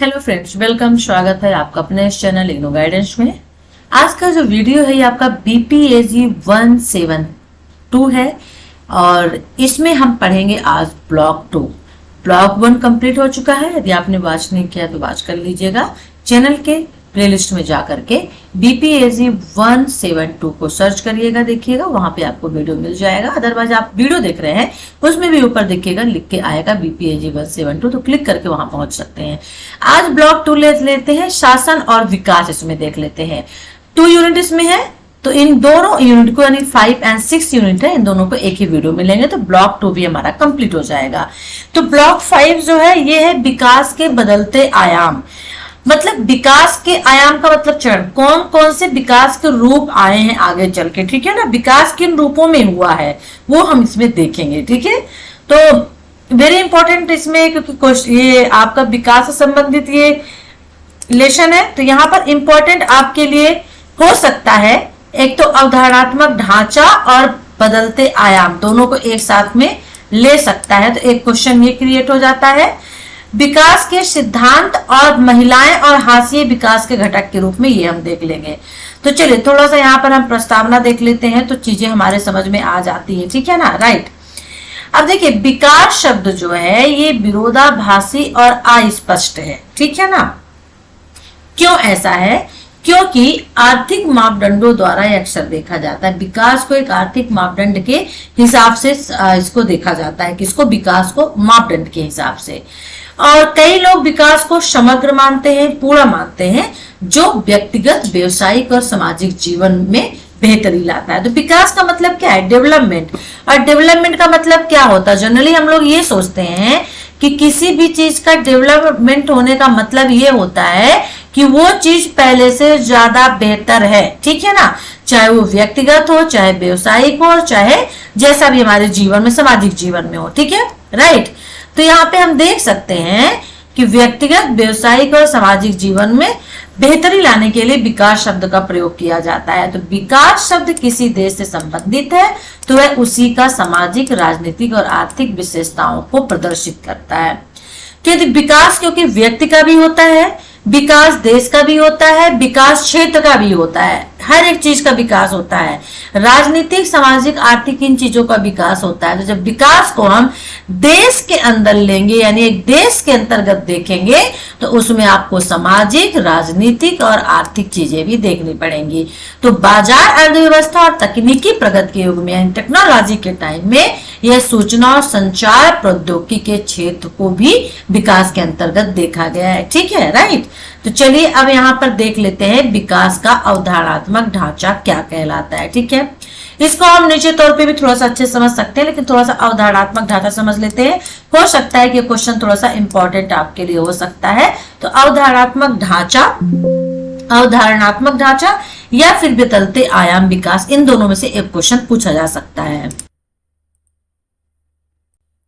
Hello friends, welcome. स्वागत है आपका अपने इस चैनल इग्नो गाइडेंस में। आज का जो वीडियो है ये आपका BPAG 172 है और इसमें हम पढ़ेंगे आज ब्लॉक 2। ब्लॉक 1 कंप्लीट हो चुका है। यदि आपने वॉच नहीं किया तो वॉच कर लीजिएगा चैनल के प्लेलिस्ट में जा करके BPAG 172 को सर्च करिएगा, देखिएगा, वहां पे आपको वीडियो मिल जाएगा। अदरवाइज आप वीडियो देख रहे हैं उसमें भी ऊपर देखिएगा, लिख के आएगा BPAG 172, तो क्लिक करके वहां पहुंच सकते हैं। आज ब्लॉक 2 लेते हैं, शासन और विकास इसमें देख लेते हैं। 2 यूनिट इसमें है, तो इन दोनों यूनिट को यानी 5 और 6 यूनिट है, इन दोनों को एक ही वीडियो मिलेंगे, तो ब्लॉक 2 भी हमारा कंप्लीट हो जाएगा। तो ब्लॉक 5 जो है ये है विकास के बदलते आयाम। मतलब विकास के आयाम का मतलब चरण, कौन कौन से विकास के रूप आए हैं आगे चल के, ठीक है ना। विकास किन रूपों में हुआ है वो हम इसमें देखेंगे, ठीक है। तो वेरी इंपॉर्टेंट इसमें, क्योंकि ये आपका विकास से संबंधित ये लेसन है, तो यहाँ पर इंपॉर्टेंट आपके लिए हो सकता है एक तो अवधारणात्मक ढांचा और बदलते आयाम दोनों को एक साथ में ले सकता है। तो एक क्वेश्चन ये क्रिएट हो जाता है, विकास के सिद्धांत और महिलाएं और हाशिए विकास के घटक के रूप में, ये हम देख लेंगे। तो चलिए थोड़ा सा यहाँ पर हम प्रस्तावना देख लेते हैं तो चीजें हमारे समझ में आ जाती है, ठीक है ना, राइट। अब देखिए विकास शब्द जो है ये विरोधाभासी और अस्पष्ट है, ठीक है ना। क्यों ऐसा है? क्योंकि आर्थिक मापदंडों द्वारा अक्सर देखा जाता है, विकास को एक आर्थिक मापदंड के हिसाब से इसको देखा जाता है, किसको? विकास को मापदंड के हिसाब से। और कई लोग विकास को समग्र मानते हैं, पूरा मानते हैं, जो व्यक्तिगत, व्यवसायिक और सामाजिक जीवन में बेहतरी लाता है। तो विकास का मतलब क्या है? डेवलपमेंट। और डेवलपमेंट का मतलब क्या होता है? जनरली हम लोग ये सोचते हैं कि किसी भी चीज का डेवलपमेंट होने का मतलब ये होता है कि वो चीज पहले से ज्यादा बेहतर है, ठीक है ना। चाहे वो व्यक्तिगत हो, चाहे व्यवसायिक हो, चाहे जैसा भी हमारे जीवन में, सामाजिक जीवन में हो, ठीक है, राइट। तो यहाँ पे हम देख सकते हैं कि व्यक्तिगत, व्यवसायिक और सामाजिक जीवन में बेहतरी लाने के लिए विकास शब्द का प्रयोग किया जाता है। तो विकास शब्द किसी देश से संबंधित है तो वह उसी का सामाजिक, राजनीतिक और आर्थिक विशेषताओं को प्रदर्शित करता है। तो विकास क्योंकि व्यक्ति का भी होता है, विकास देश का भी होता है, विकास क्षेत्र का भी होता है, हर एक चीज का विकास होता है, राजनीतिक, सामाजिक, आर्थिक, इन चीजों का विकास होता है। तो जब विकास को हम देश के अंदर लेंगे यानी एक देश के अंतर्गत देखेंगे तो उसमें आपको सामाजिक, राजनीतिक और आर्थिक चीजें भी देखनी पड़ेंगी। तो बाजार अर्थव्यवस्था और तकनीकी प्रगति के युग में यानी टेक्नोलॉजी के टाइम में यह सूचना और संचार प्रौद्योगिकी के क्षेत्र को भी विकास के अंतर्गत देखा गया है, ठीक है, राइट। तो चलिए अब यहाँ पर देख लेते हैं विकास का अवधारणात्मक ढांचा क्या कहलाता है, ठीक है। इसको हम निश्चित तौर पे भी थोड़ा सा अच्छे समझ सकते हैं, लेकिन थोड़ा सा अवधारणात्मक ढांचा समझ लेते हैं। हो सकता है कि क्वेश्चन थोड़ा सा इंपॉर्टेंट आपके लिए हो सकता है। तो अवधारणात्मक ढांचा या फिर बदलते आयाम विकास, इन दोनों में से एक क्वेश्चन पूछा जा सकता है।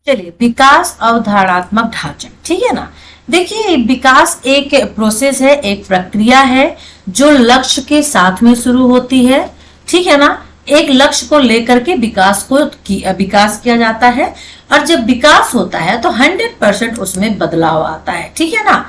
चलिए, विकास अवधारणात्मक ढांचा, ठीक है ना। देखिए विकास एक प्रोसेस है, एक प्रक्रिया है जो लक्ष्य के साथ में शुरू होती है, ठीक है ना। एक लक्ष्य को लेकर के विकास किया जाता है और जब विकास होता है तो 100% उसमें बदलाव आता है, ठीक है ना।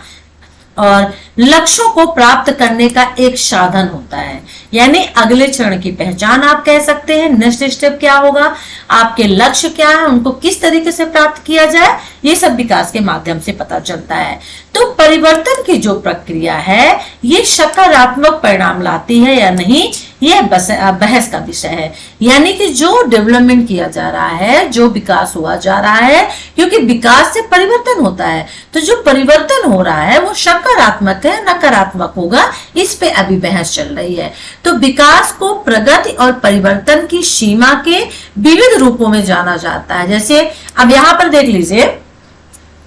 और लक्ष्यों को प्राप्त करने का एक साधन होता है, यानी अगले चरण की पहचान आप कह सकते हैं। नेक्स्ट स्टेप क्या होगा, आपके लक्ष्य क्या है, उनको किस तरीके से प्राप्त किया जाए, ये सब विकास के माध्यम से पता चलता है। तो परिवर्तन की जो प्रक्रिया है ये सकारात्मक परिणाम लाती है या नहीं, यह बहस का विषय है। यानी कि जो डेवलपमेंट किया जा रहा है, जो विकास हुआ जा रहा है, क्योंकि विकास से परिवर्तन होता है, तो जो परिवर्तन हो रहा है वो सकारात्मक है, नकारात्मक होगा, इस पे अभी बहस चल रही है। तो विकास को प्रगति और परिवर्तन की सीमा के विविध रूपों में जाना जाता है। जैसे अब यहाँ पर देख लीजिए,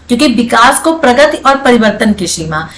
क्योंकि विकास को प्रगति और परिवर्तन की सीमा,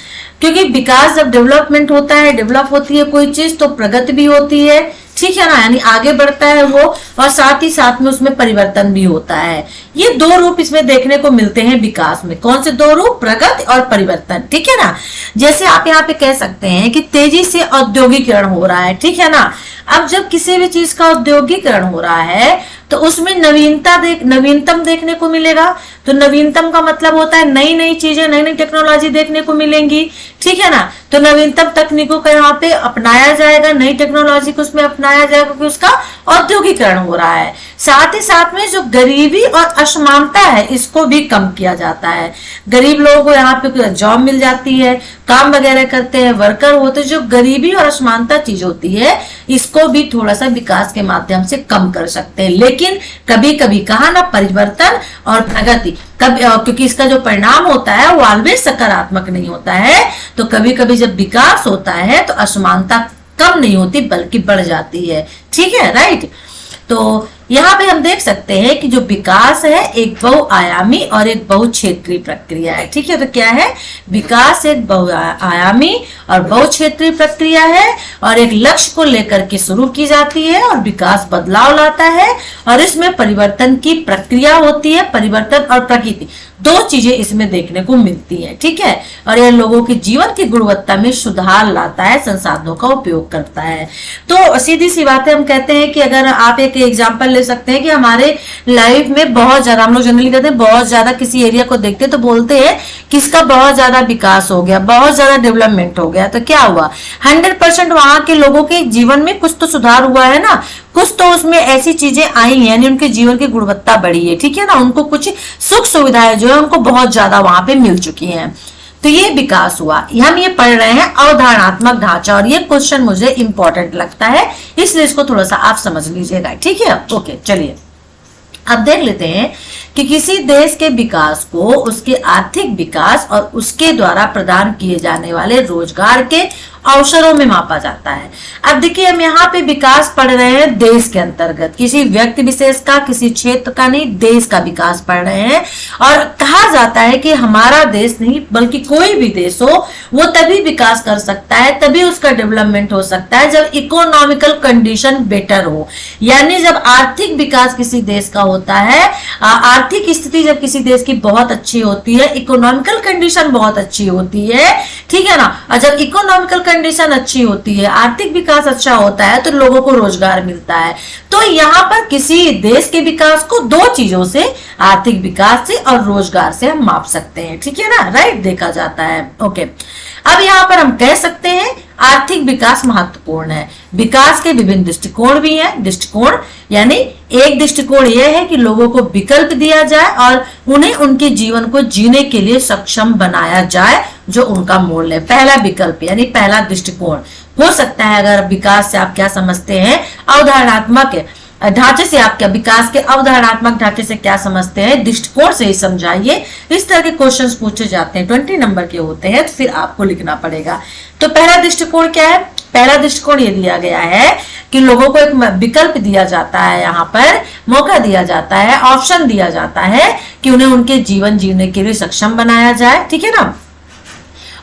क्योंकि विकास जब डेवलपमेंट होता है, डेवलप होती है कोई चीज, तो प्रगति भी होती है, ठीक है ना, यानी आगे बढ़ता है वो, और साथ ही साथ में उसमें परिवर्तन भी होता है। ये 2 रूप इसमें देखने को मिलते हैं विकास में। कौन से 2 रूप? प्रगति और परिवर्तन, ठीक है ना। जैसे आप यहाँ पे कह सकते हैं कि तेजी से औद्योगिकरण हो रहा है, ठीक है ना। अब जब किसी भी चीज का औद्योगिकरण हो रहा है तो उसमें नवीनतम देखने को मिलेगा। तो नवीनतम का मतलब होता है नई नई चीजें, नई नई टेक्नोलॉजी देखने को मिलेंगी, ठीक है ना। तो नवीनतम तकनीकों का यहाँ पे अपनाया जाएगा, नई टेक्नोलॉजी को उसमें अपनाया जाएगा क्योंकि उसका औद्योगिकरण हो रहा है। साथ ही साथ में जो गरीबी और असमानता है इसको भी कम किया जाता है। गरीब लोगों को यहाँ पे जॉब मिल जाती है, काम वगैरह करते हैं, वर्कर होते हैं। जो गरीबी और असमानता चीज होती है इसको भी थोड़ा सा विकास के माध्यम से कम कर सकते हैं। लेकिन कभी कभी कहा ना, परिवर्तन और प्रगति क्योंकि इसका जो परिणाम होता है वो ऑलवेज सकारात्मक नहीं होता है। तो कभी कभी जब विकास होता है तो असमानता कम नहीं होती बल्कि बढ़ जाती है, ठीक है, राइट। तो यहाँ पे हम देख सकते हैं कि जो विकास है एक बहुआयामी और एक बहुक्षेत्रीय प्रक्रिया है, ठीक है। तो क्या है, विकास एक बहुआयामी और बहुक्षेत्रीय प्रक्रिया है और एक लक्ष्य को लेकर के शुरू की जाती है और विकास बदलाव लाता है और इसमें परिवर्तन की प्रक्रिया होती है। परिवर्तन और प्रकृति दो चीजें इसमें देखने को मिलती है, ठीक है। और यह लोगों के जीवन की गुणवत्ता में सुधार लाता है, संसाधनों का उपयोग करता है। तो सीधी सी बात है, हम कहते हैं कि अगर आप एक एग्जांपल ले सकते हैं कि हमारे लाइफ में बहुत ज्यादा, हम लोग जनरली कहते हैं बहुत ज्यादा किसी एरिया को देखते हैं तो बोलते हैं कि इसका बहुत ज्यादा विकास हो गया, बहुत ज्यादा डेवलपमेंट हो गया। तो क्या हुआ, 100% वहां के लोगों के जीवन में कुछ तो सुधार हुआ है ना, कुछ तो उसमें ऐसी चीजें आई हैं यानी उनके जीवन की गुणवत्ता बढ़ी है, ठीक है ना। उनको कुछ सुख सुविधाएं जो है उनको बहुत ज्यादा वहां पे मिल चुकी हैं। तो ये विकास हुआ। हम ये पढ़ रहे हैं अवधारणात्मक ढांचा और ये क्वेश्चन मुझे इंपॉर्टेंट लगता है, इसलिए इसको थोड़ा सा आप समझ लीजिएगा, ठीक है। ओके, चलिए अब देख लेते हैं कि किसी देश के विकास को उसके आर्थिक विकास और उसके द्वारा प्रदान किए जाने वाले रोजगार के अवसरों में मापा जाता है। अब देखिए, हम यहाँ पे विकास पढ़ रहे हैं देश के अंतर्गत, किसी व्यक्ति विशेष का, किसी क्षेत्र का नहीं, देश का विकास पढ़ रहे हैं। और कहा जाता है कि हमारा देश नहीं बल्कि कोई भी देश हो वो तभी विकास कर सकता है, तभी उसका डेवलपमेंट हो सकता है जब इकोनॉमिकल कंडीशन बेटर हो। यानी जब आर्थिक विकास किसी देश का होता है, आर्थिक स्थिति जब किसी देश की बहुत अच्छी होती है, इकोनॉमिकल कंडीशन बहुत अच्छी होती है, ठीक है ना। और जब इकोनॉमिकल कंडीशन अच्छी होती है, आर्थिक विकास अच्छा होता है तो लोगों को रोजगार मिलता है। तो यहाँ पर किसी देश के विकास को दो चीजों से, आर्थिक विकास से और रोजगार से हम माप सकते हैं, ठीक है ना, राइट, देखा जाता है। ओके, अब यहाँ पर हम कह सकते हैं आर्थिक विकास महत्वपूर्ण है। विकास के विभिन्न दृष्टिकोण भी हैं। दृष्टिकोण यानी एक दृष्टिकोण यह है कि लोगों को विकल्प दिया जाए और उन्हें उनके जीवन को जीने के लिए सक्षम बनाया जाए जो उनका मूल्य है। पहला विकल्प यानी पहला दृष्टिकोण हो सकता है। अगर विकास से आप क्या समझते हैं, अवधारणात्मक ढांचे से आप क्या, विकास के अवधारणात्मक ढांचे से क्या समझते हैं, दृष्टिकोण से ही समझाइए। इस तरह के क्वेश्चंस पूछे जाते हैं, 20 नंबर के होते हैं, तो फिर आपको लिखना पड़ेगा। तो पहला दृष्टिकोण क्या है, पहला दृष्टिकोण ये दिया गया है कि लोगों को एक विकल्प दिया जाता है, यहाँ पर मौका दिया जाता है, ऑप्शन दिया जाता है कि उन्हें उनके जीवन जीने के लिए सक्षम बनाया जाए, ठीक है ना।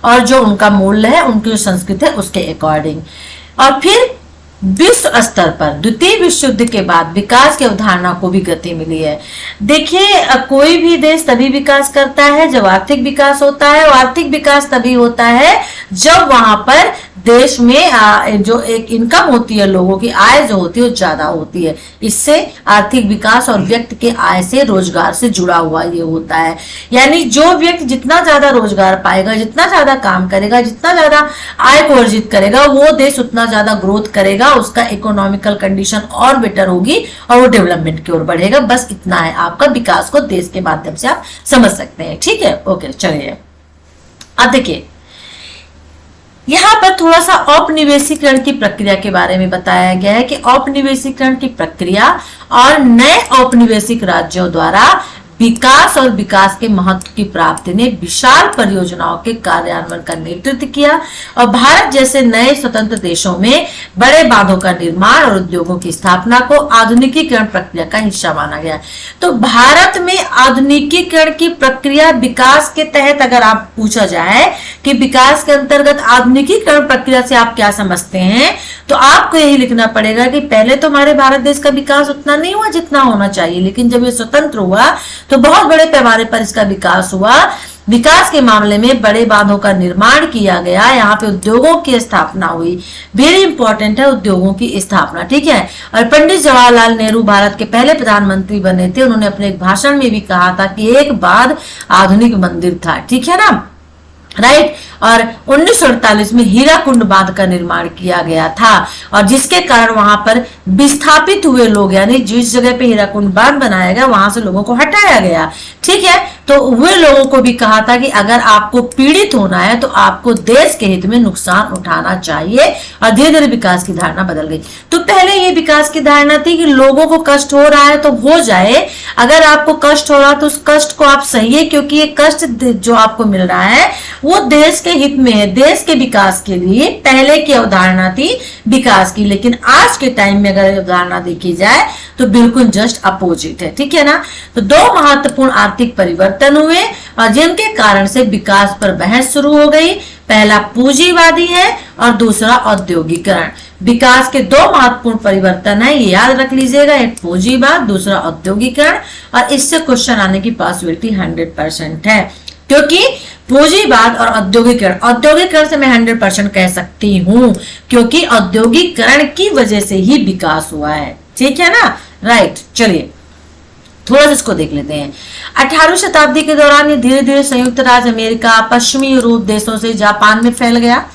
और जो उनका मूल्य है, उनकी जो संस्कृति है उसके अकॉर्डिंग। और फिर विश्व स्तर पर द्वितीय विश्व युद्ध के बाद विकास की अवधारणा को भी गति मिली है। देखिए, कोई भी देश तभी विकास करता है जब आर्थिक विकास होता है, और आर्थिक विकास तभी होता है जब वहां पर देश में जो एक इनकम होती है, लोगों की आय जो होती है वो ज्यादा होती है। इससे आर्थिक विकास और व्यक्ति के आय से, रोजगार से जुड़ा हुआ ये होता है। यानी जो व्यक्ति जितना ज्यादा रोजगार पाएगा, जितना ज्यादा काम करेगा, जितना ज्यादा आय को अर्जित करेगा, वो देश उतना ज्यादा ग्रोथ करेगा, उसका इकोनॉमिकल कंडीशन और बेटर होगी और वो डेवलपमेंट की ओर बढ़ेगा। बस इतना है, आपका विकास को देश के माध्यम से आप समझ सकते हैं, ठीक है। ओके, चलिए अब देखिए, यहाँ पर थोड़ा सा औपनिवेशीकरण की प्रक्रिया के बारे में बताया गया है कि औपनिवेशीकरण की प्रक्रिया और नए औपनिवेशिक राज्यों द्वारा विकास और विकास के महत्व की प्राप्ति ने विशाल परियोजनाओं के कार्यान्वयन का नेतृत्व किया और भारत जैसे नए स्वतंत्र देशों में बड़े बांधों का निर्माण और उद्योगों की स्थापना को आधुनिकीकरण प्रक्रिया का हिस्सा माना गया। तो भारत में आधुनिकीकरण की प्रक्रिया, विकास के तहत अगर आप पूछा जाए कि विकास के अंतर्गत आधुनिकीकरण प्रक्रिया से आप क्या समझते हैं, तो आपको यही लिखना पड़ेगा कि पहले तो हमारे भारत देश का विकास उतना नहीं हुआ जितना होना चाहिए, लेकिन जब ये स्वतंत्र हुआ तो बहुत बड़े पैमाने पर इसका विकास हुआ। विकास के मामले में बड़े बांधों का निर्माण किया गया, यहाँ पे उद्योगों की स्थापना हुई। वेरी इंपॉर्टेंट है उद्योगों की स्थापना, ठीक है। और पंडित जवाहरलाल नेहरू भारत के पहले प्रधानमंत्री बने थे। उन्होंने अपने एक भाषण में भी कहा था कि एक बार आधुनिक मंदिर था, ठीक है ना, राइट। और 1948 में हीराकुंड बांध का निर्माण किया गया था, और जिसके कारण वहां पर विस्थापित हुए लोग, यानी जिस जगह पे हीराकुंड बांध बनाया गया वहां से लोगों को हटाया गया, ठीक है। तो वे लोगों को भी कहा था कि अगर आपको पीड़ित होना है तो आपको देश के हित में नुकसान उठाना चाहिए, और धीरे धीरे विकास की धारणा बदल गई। तो पहले ये विकास की धारणा थी कि लोगों को कष्ट हो रहा है तो हो जाए, अगर आपको कष्ट हो रहा है तो उस कष्ट को आप सहिए, क्योंकि ये कष्ट जो आपको मिल रहा है वो देश के हित में है, देश के विकास के लिए। पहले की अवधारणा थी विकास की, लेकिन आज के टाइम में अगर अवधारणा देखी जाए तो बिल्कुल जस्ट अपोजिट है, ठीक है ना। तो दो महत्वपूर्ण आर्थिक परिवर्तन हुए और जिनके कारण से विकास पर बहस शुरू हो गई। पहला पूंजीवादी है और दूसरा औद्योगिकरण। विकास के दो महत्वपूर्ण परिवर्तन है, ये याद रख लीजिएगा, एक पूंजीवाद, दूसरा औद्योगिकरण। और इससे क्वेश्चन आने की पॉसिबिलिटी 100% है, क्योंकि पूंजीवाद और औद्योगिकरण से मैं 100% कह सकती हूं, क्योंकि औद्योगिकरण की वजह से ही विकास हुआ है, ठीक है ना, राइट। चलिए थोड़ा सा इसको देख लेते हैं। 18वीं शताब्दी के दौरान ये धीरे धीरे संयुक्त राज्य अमेरिका, पश्चिमी यूरोप देशों से जापान में फैल गया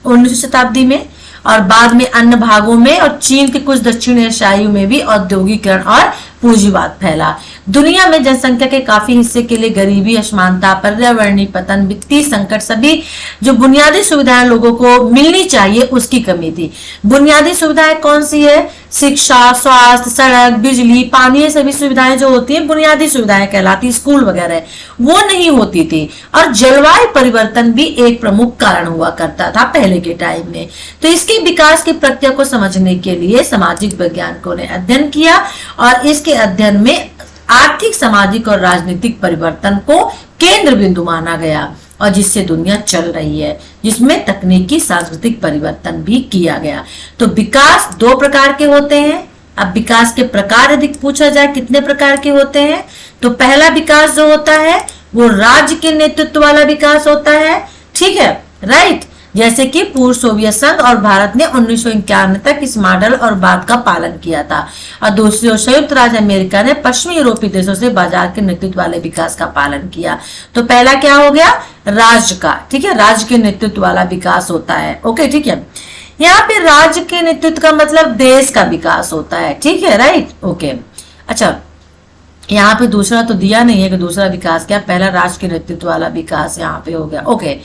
19वीं शताब्दी में, और बाद में अन्य भागों में और चीन के कुछ दक्षिण एशियाई में भी औद्योगिकरण और पूंजीवाद फैला। दुनिया में जनसंख्या के काफी हिस्से के लिए गरीबी, असमानता, पर्यावरणीय पतन, वित्तीय संकट, सभी जो बुनियादी सुविधाएं लोगों को मिलनी चाहिए उसकी कमी थी। बुनियादी सुविधाएं कौन सी है? शिक्षा, स्वास्थ्य, सड़क, बिजली, पानी, ये सभी सुविधाएं जो होती है बुनियादी सुविधाएं कहलाती, स्कूल वगैरह, वो नहीं होती थी। और जलवायु परिवर्तन भी एक प्रमुख कारण हुआ करता था पहले के टाइम में। तो इसके विकास की प्रक्रिया को समझने के लिए सामाजिक वैज्ञानिकों ने अध्ययन किया, और इसके अध्ययन में आर्थिक, सामाजिक और राजनीतिक परिवर्तन को केंद्र बिंदु माना गया, और जिससे दुनिया चल रही है, जिसमें तकनीकी, सांस्कृतिक परिवर्तन भी किया गया। तो विकास दो प्रकार के होते हैं। अब विकास के प्रकार यदि पूछा जाए कितने प्रकार के होते हैं, तो पहला विकास जो होता है वो राज्य के नेतृत्व वाला विकास होता है, ठीक है, राइट। जैसे कि पूर्व सोवियत संघ और भारत ने 1951 तक इस मॉडल और बात का पालन किया था, और दूसरी ओर संयुक्त राज्य अमेरिका ने पश्चिमी यूरोपीय देशों से बाजार के नेतृत्व वाले विकास का पालन किया। तो पहला क्या हो गया? राज्य का, ठीक है, राज्य के नेतृत्व वाला विकास होता है, ओके, ठीक है। यहाँ पे राज्य के नेतृत्व का मतलब देश का विकास होता है, ठीक है, राइट, ओके। अच्छा, यहाँ पे दूसरा तो दिया नहीं है कि दूसरा विकास क्या, पहला राष्ट्र के नेतृत्व वाला विकास यहाँ पे हो गया, ओके।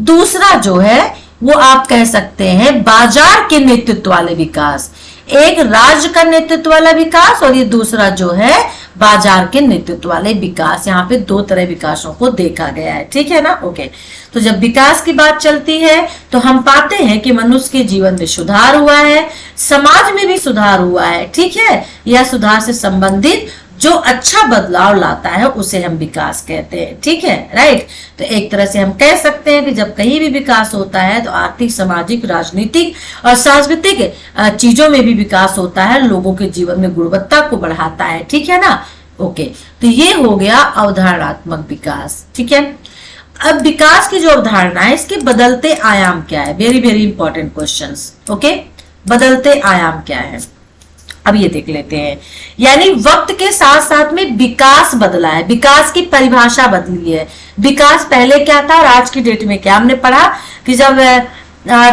दूसरा जो है वो आप कह सकते हैं बाजार के नेतृत्व वाले विकास। एक राज्य का नेतृत्व वाला विकास और ये दूसरा जो है बाजार के नेतृत्व वाले विकास। यहाँ पे दो तरह विकासों को देखा गया है, ठीक है ना, ओके। तो जब विकास की बात चलती है तो हम पाते हैं कि मनुष्य के जीवन में सुधार हुआ है, समाज में भी सुधार हुआ है, ठीक है। यह सुधार से संबंधित जो अच्छा बदलाव लाता है उसे हम विकास कहते हैं, ठीक है, राइट। तो एक तरह से हम कह सकते हैं कि जब कहीं भी विकास होता है तो आर्थिक, सामाजिक, राजनीतिक और सांस्कृतिक चीजों में भी विकास होता है, लोगों के जीवन में गुणवत्ता को बढ़ाता है, ठीक है ना, ओके। तो ये हो गया अवधारणात्मक विकास, ठीक है। अब विकास की जो अवधारणा है इसके बदलते आयाम क्या है? Very very important questions, okay. बदलते आयाम क्या है, अब ये देख लेते हैं। यानी वक्त के साथ साथ में विकास बदला है, विकास की परिभाषा बदली है। विकास पहले क्या था और आज की डेट में क्या? हमने पढ़ा कि जब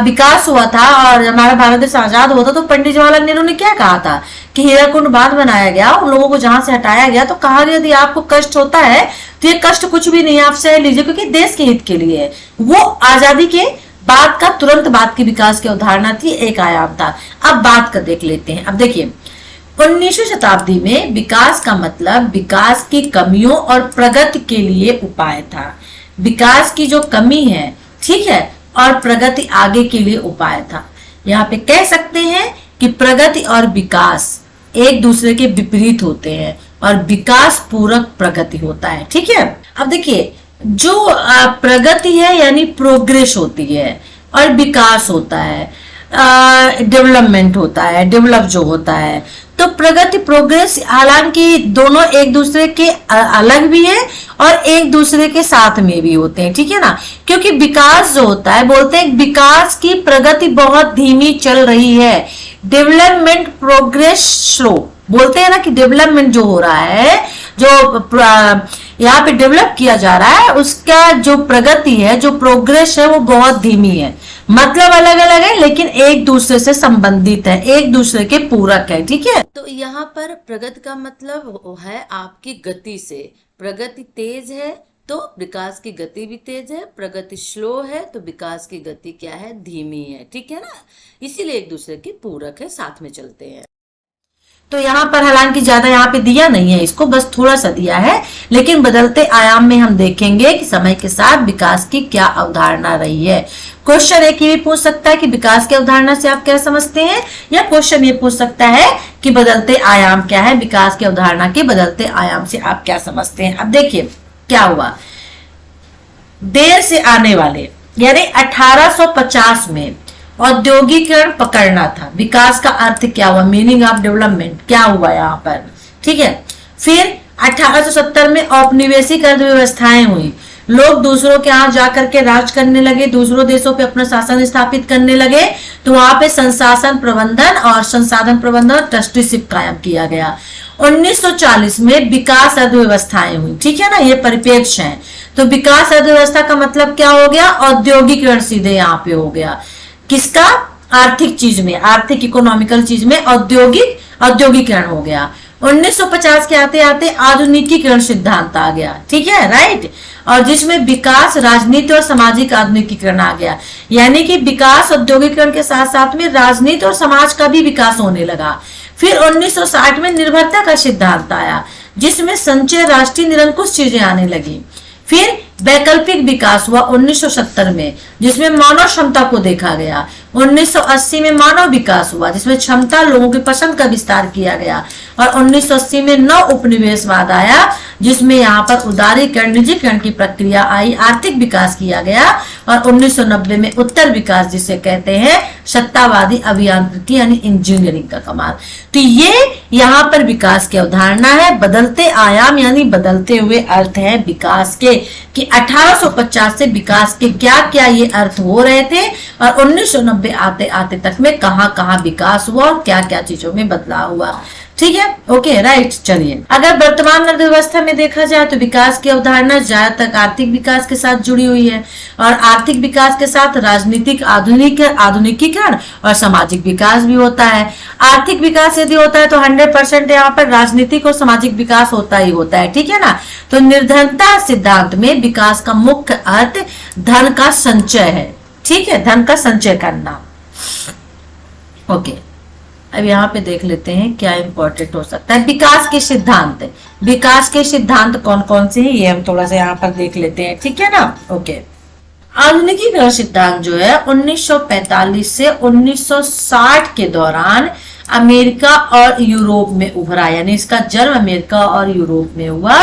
विकास हुआ था और हमारा भारत देश आजाद हुआ था तो पंडित जवाहरलाल नेहरू ने क्या कहा था कि हीराकुंड बांध बनाया गया, उन लोगों को जहां से हटाया गया, तो कहा गया यदि आपको कष्ट होता है तो ये कष्ट कुछ भी नहीं, आप सह लीजिए, क्योंकि देश के हित के लिए है। वो आजादी के बाद का, तुरंत बाद के विकास की अवधारणा थी, एक आयाम था। अब बात कर देख लेते हैं। अब देखिए 19वीं शताब्दी में विकास का मतलब विकास की कमियों और प्रगति के लिए उपाय था। विकास की जो कमी है, ठीक है, और प्रगति आगे के लिए उपाय था। यहाँ पे कह सकते हैं कि प्रगति और विकास एक दूसरे के विपरीत होते हैं और विकास पूरक प्रगति होता है, ठीक है। अब देखिए जो प्रगति है यानी प्रोग्रेस होती है और विकास होता है। डेवलपमेंट होता है, डेवलप जो होता है। तो प्रगति, प्रोग्रेस, हालांकि दोनों एक दूसरे के अलग भी है और एक दूसरे के साथ में भी होते हैं, ठीक है ना। क्योंकि विकास जो होता है, बोलते हैं विकास की प्रगति बहुत धीमी चल रही है, डेवलपमेंट प्रोग्रेस स्लो। बोलते हैं ना कि डेवलपमेंट जो हो रहा है, जो यहाँ पे डेवलप किया जा रहा है, उसका जो प्रगति है, जो प्रोग्रेस है, वो बहुत धीमी है। मतलब अलग अलग है लेकिन एक दूसरे से संबंधित है, एक दूसरे के पूरक है, ठीक है। तो यहाँ पर प्रगति का मतलब है आपकी गति से। प्रगति तेज है तो विकास की गति भी तेज है, प्रगति स्लो है तो विकास की गति क्या है, धीमी है, ठीक है ना। इसीलिए एक दूसरे के पूरक है, साथ में चलते हैं। तो यहाँ पर हालांकि ज्यादा यहाँ पे दिया नहीं है, इसको बस थोड़ा सा दिया है, लेकिन बदलते आयाम में हम देखेंगे कि समय के साथ विकास की क्या अवधारणा रही है। क्वेश्चन एक ही भी पूछ सकता है कि विकास की अवधारणा से आप क्या समझते हैं, या क्वेश्चन ये पूछ सकता है कि बदलते आयाम क्या है, विकास की अवधारणा के बदलते आयाम से आप क्या समझते हैं। अब देखिए क्या हुआ, देर से आने वाले यानी 1850 में औद्योगिकरण पकड़ना था। विकास का अर्थ क्या हुआ, मीनिंग ऑफ डेवलपमेंट क्या हुआ यहाँ पर, ठीक है। फिर 1870 में औपनिवेशिक अर्थव्यवस्थाएं हुई, लोग दूसरों के यहाँ जाकर के राज करने लगे, दूसरों देशों पे अपना शासन स्थापित करने लगे। तो वहां पे संशासन प्रबंधन और संसाधन प्रबंधन, ट्रस्टीशिप कायम किया गया। 1940 में विकास अर्थव्यवस्थाएं हुई, ठीक है ना, ये परिप्रेक्ष्य है। तो विकास अर्थव्यवस्था का मतलब क्या हो गया, औद्योगिकरण सीधे यहाँ पे हो गया। किसका, आर्थिक चीज में, आर्थिक इकोनॉमिकल चीज में औद्योगिकरण हो गया। 1950 के आते आते आधुनिकीकरण सिद्धांत आ गया, ठीक है, राइट। और जिसमें विकास, राजनीति और सामाजिक आधुनिकीकरण आ गया, यानी कि विकास औद्योगिकरण के साथ साथ में राजनीति और समाज का भी विकास होने लगा। फिर 1960 में निर्भरता का सिद्धांत आया, जिसमें संचय, राष्ट्रीय निरंकुश चीजें आने लगी। फिर वैकल्पिक विकास हुआ 1970 में, जिसमें मानव क्षमता को देखा गया। 1980 में मानव विकास हुआ, जिसमें क्षमता, लोगों की पसंद का विस्तार किया गया। और 1980 में नव उपनिवेशवाद आया, जिसमें यहाँ पर उदारीकरण, निजीकरण की प्रक्रिया आई, आर्थिक विकास किया गया। और 1990 में उत्तर विकास, जिसे कहते हैं सत्तावादी अभियांत्रिकी यानी इंजीनियरिंग का कमाल। तो ये यहाँ पर विकास की अवधारणा है, बदलते आयाम यानी बदलते हुए अर्थ है विकास के, कि 1850 से विकास के क्या क्या ये अर्थ हो रहे थे और 1990 आते आते तक में कहाँ कहाँ विकास हुआ और क्या क्या चीजों में बदलाव हुआ, ठीक है, ओके, राइट। चलिए, अगर वर्तमान अर्थव्यवस्था में देखा जाए तो विकास की अवधारणा ज्यादातर आर्थिक विकास के साथ जुड़ी हुई है, और आर्थिक विकास के साथ राजनीतिक आधुनिकीकरण और सामाजिक विकास भी होता है। आर्थिक विकास यदि होता है तो 100% यहाँ पर राजनीतिक और सामाजिक विकास होता ही होता है, ठीक है ना। तो निर्धनता सिद्धांत में विकास का मुख्य अर्थ धन का संचय है, ठीक है, धन का संचय करना, ओके। अब यहाँ पे देख लेते हैं क्या इंपॉर्टेंट हो सकता है। विकास के सिद्धांत, विकास के सिद्धांत कौन कौन से हैं ये हम थोड़ा सा यहाँ पर देख लेते हैं, ठीक है ना, ओके। आधुनिकीकरण सिद्धांत जो है 1945 से 1960 के दौरान अमेरिका और यूरोप में उभरा, यानी इसका जन्म अमेरिका और यूरोप में हुआ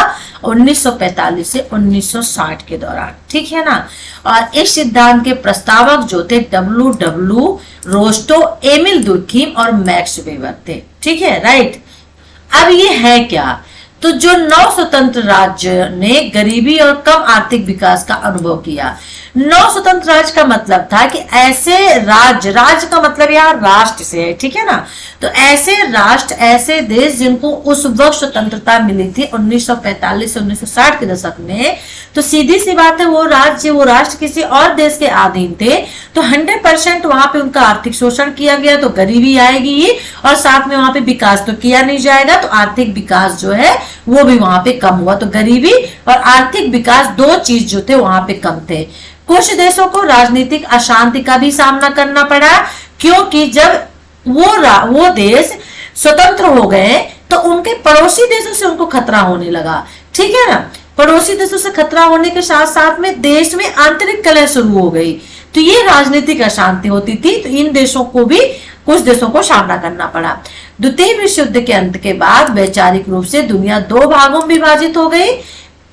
1945 से 1960 के दौरान, ठीक है ना। और इस सिद्धांत के प्रस्तावक जो थे डब्ल्यू रोस्टो, एमिल दुर्खीम और मैक्स वेबर थे, ठीक है, राइट। अब ये है क्या, तो जो 9 स्वतंत्र राज्य ने गरीबी और कम आर्थिक विकास का अनुभव किया। 9 स्वतंत्र राज्य का मतलब था कि ऐसे राज्य का मतलब यहाँ राष्ट्र से है, ठीक है ना। तो ऐसे राष्ट्र, ऐसे देश जिनको उस वक्त स्वतंत्रता मिली थी 1945 से 1960 के दशक में, तो सीधी सी बात है वो राज्य, वो राष्ट्र किसी और देश के अधीन थे, तो 100% वहां पे उनका आर्थिक शोषण किया गया, तो गरीबी आएगी ही, और साथ में वहां पे विकास तो किया नहीं जाएगा, तो आर्थिक विकास जो है वो भी वहां पे कम हुआ। तो गरीबी और आर्थिक विकास दो चीज जो थे वहां पे कम थे। कुछ देशों को राजनीतिक अशांति का भी सामना करना पड़ा, क्योंकि जब वो देश स्वतंत्र हो गए तो उनके पड़ोसी देशों से उनको खतरा होने लगा, ठीक है ना। पड़ोसी देशों से खतरा होने के साथ साथ में देश में आंतरिक कलह शुरू हो गई, तो ये राजनीतिक अशांति होती थी, तो इन देशों को भी, कुछ देशों को सामना करना पड़ा। द्वितीय विश्व युद्ध के अंत के बाद वैचारिक रूप से दुनिया 2 भागों में विभाजित हो गई।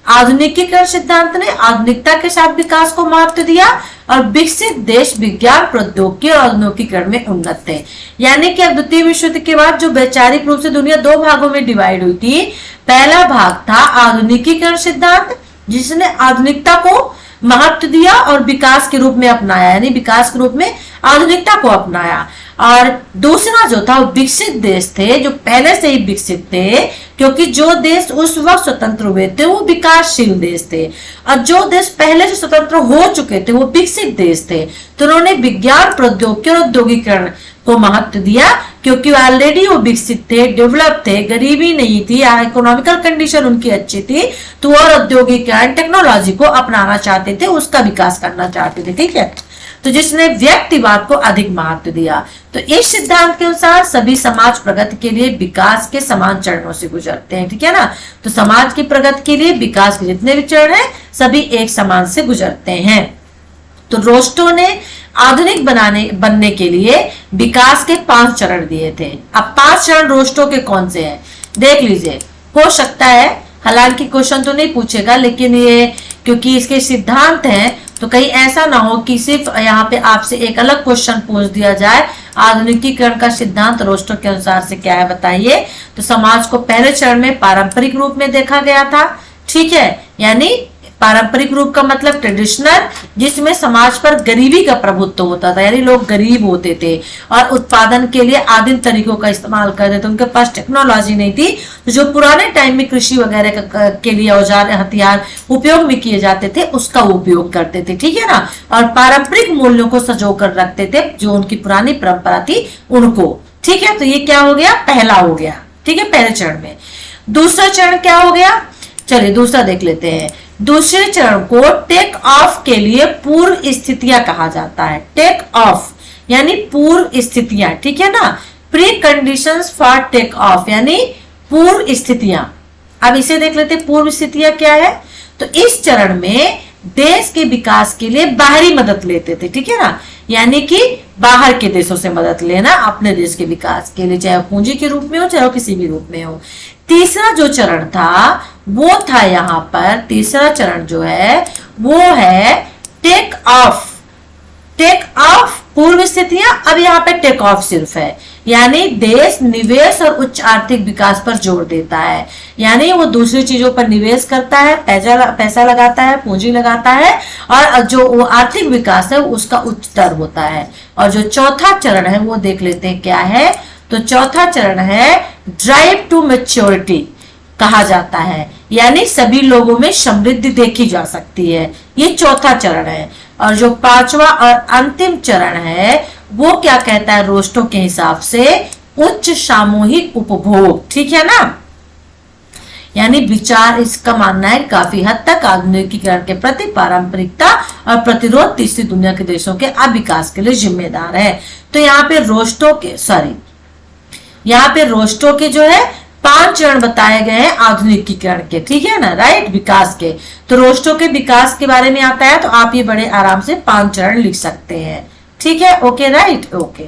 आधुनिकीकरण सिद्धांत ने आधुनिकता के साथ विकास को महत्व दिया, और विकसित देश विज्ञान प्रौद्योगिकी और आधुनिकीकरण में उन्नत थे। यानी कि अब द्वितीय विश्व युद्ध के बाद जो वैचारिक रूप से दुनिया दो भागों में डिवाइड हुई थी, पहला भाग था आधुनिकीकरण सिद्धांत, जिसने आधुनिकता को महत्व दिया और विकास के रूप में अपनाया, यानी विकास के रूप में आधुनिकता को अपनाया। और दूसरा जो था वो विकसित देश थे, जो पहले से ही विकसित थे, क्योंकि जो देश उस वक्त स्वतंत्र हुए थे वो विकासशील देश थे, और जो देश पहले से स्वतंत्र हो चुके थे वो विकसित देश थे। तो उन्होंने विज्ञान प्रौद्योगिकी और औद्योगिकरण को महत्व दिया, क्योंकि ऑलरेडी वो विकसित थे, डेवलप थे, गरीबी नहीं थी, इकोनॉमिकल कंडीशन उनकी अच्छी थी, तो और औद्योगिकरण टेक्नोलॉजी को अपनाना चाहते थे, उसका विकास करना चाहते थे। ठीक है, तो जिसने व्यक्तिवाद को अधिक महत्व दिया। तो इस सिद्धांत के अनुसार सभी समाज प्रगति के लिए विकास के समान चरणों से गुजरते हैं। ठीक है ना, तो समाज की प्रगति के लिए विकास के जितने भी चरण हैं सभी एक समान से गुजरते हैं। तो रोस्टो ने आधुनिक बनने के लिए विकास के 5 चरण दिए थे। अब 5 चरण रोस्टो के कौन से हैं देख लीजिए। हो सकता है, हालांकि क्वेश्चन तो नहीं पूछेगा, लेकिन ये क्योंकि इसके सिद्धांत हैं तो कहीं ऐसा ना हो कि सिर्फ यहाँ पे आपसे एक अलग क्वेश्चन पूछ दिया जाए, आधुनिकीकरण का सिद्धांत रोस्टो के अनुसार से क्या है बताइए। तो समाज को पहले चरण में पारंपरिक रूप में देखा गया था। ठीक है, यानी पारंपरिक रूप का मतलब ट्रेडिशनल, जिसमें समाज पर गरीबी का प्रभुत्व होता था, यानी लोग गरीब होते थे और उत्पादन के लिए आदिम तरीकों का इस्तेमाल करते थे, उनके पास टेक्नोलॉजी नहीं थी। तो जो पुराने टाइम में कृषि वगैरह के लिए औजार हथियार उपयोग में किए जाते थे उसका उपयोग करते थे। ठीक है ना, और पारंपरिक मूल्यों को सजो कर रखते थे, जो उनकी पुरानी परंपरा थी उनको। ठीक है, तो ये क्या हो गया, पहला हो गया। ठीक है, पहले चरण में। दूसरा चरण क्या हो गया, चलिए दूसरा देख लेते हैं। दूसरे चरण को टेक ऑफ के लिए पूर्व स्थितियां कहा जाता है। टेक ऑफ यानी पूर्व स्थितियां। ठीक है ना, preconditions for take off यानी पूर्व स्थितियां। अब इसे देख लेते हैं, पूर्व स्थितियां क्या है। तो इस चरण में देश के विकास के लिए बाहरी मदद लेते थे। ठीक है ना, यानी कि बाहर के देशों से मदद लेना अपने देश के विकास के लिए, चाहे पूंजी के रूप में हो चाहे किसी भी रूप में हो। तीसरा जो चरण था वो था, यहाँ पर तीसरा चरण जो है वो है टेक ऑफ। टेक ऑफ पूर्व स्थितियां, अब यहाँ पे टेक ऑफ सिर्फ है, यानी देश निवेश और उच्च आर्थिक विकास पर जोर देता है, यानी वो दूसरी चीजों पर निवेश करता है, पैसा लगाता है, पूंजी लगाता है, और जो वो आर्थिक विकास है उसका उच्च स्तर होता है। और जो चौथा चरण है वो देख लेते हैं क्या है। तो चौथा चरण है ड्राइव टू मैच्योरिटी कहा जाता है, यानी सभी लोगों में समृद्धि देखी जा सकती है, ये चौथा चरण है। और जो पांचवा और अंतिम चरण है वो क्या कहता है रोस्टो के हिसाब से, उच्च सामूहिक उपभोग। ठीक है ना, यानी विचार इसका मानना है काफी हद तक आधुनिकीकरण के प्रति पारंपरिकता और प्रतिरोध तीसरी दुनिया के देशों के अविकास के लिए जिम्मेदार है। तो यहाँ पे रोस्टो के जो है 5 चरण बताए गए हैं आधुनिकीकरण के। ठीक है ना, राइट, विकास के। तो रोस्टो के विकास के बारे में आता है तो आप ये बड़े आराम से 5 चरण लिख सकते हैं। ठीक है, ओके, राइट, ओके।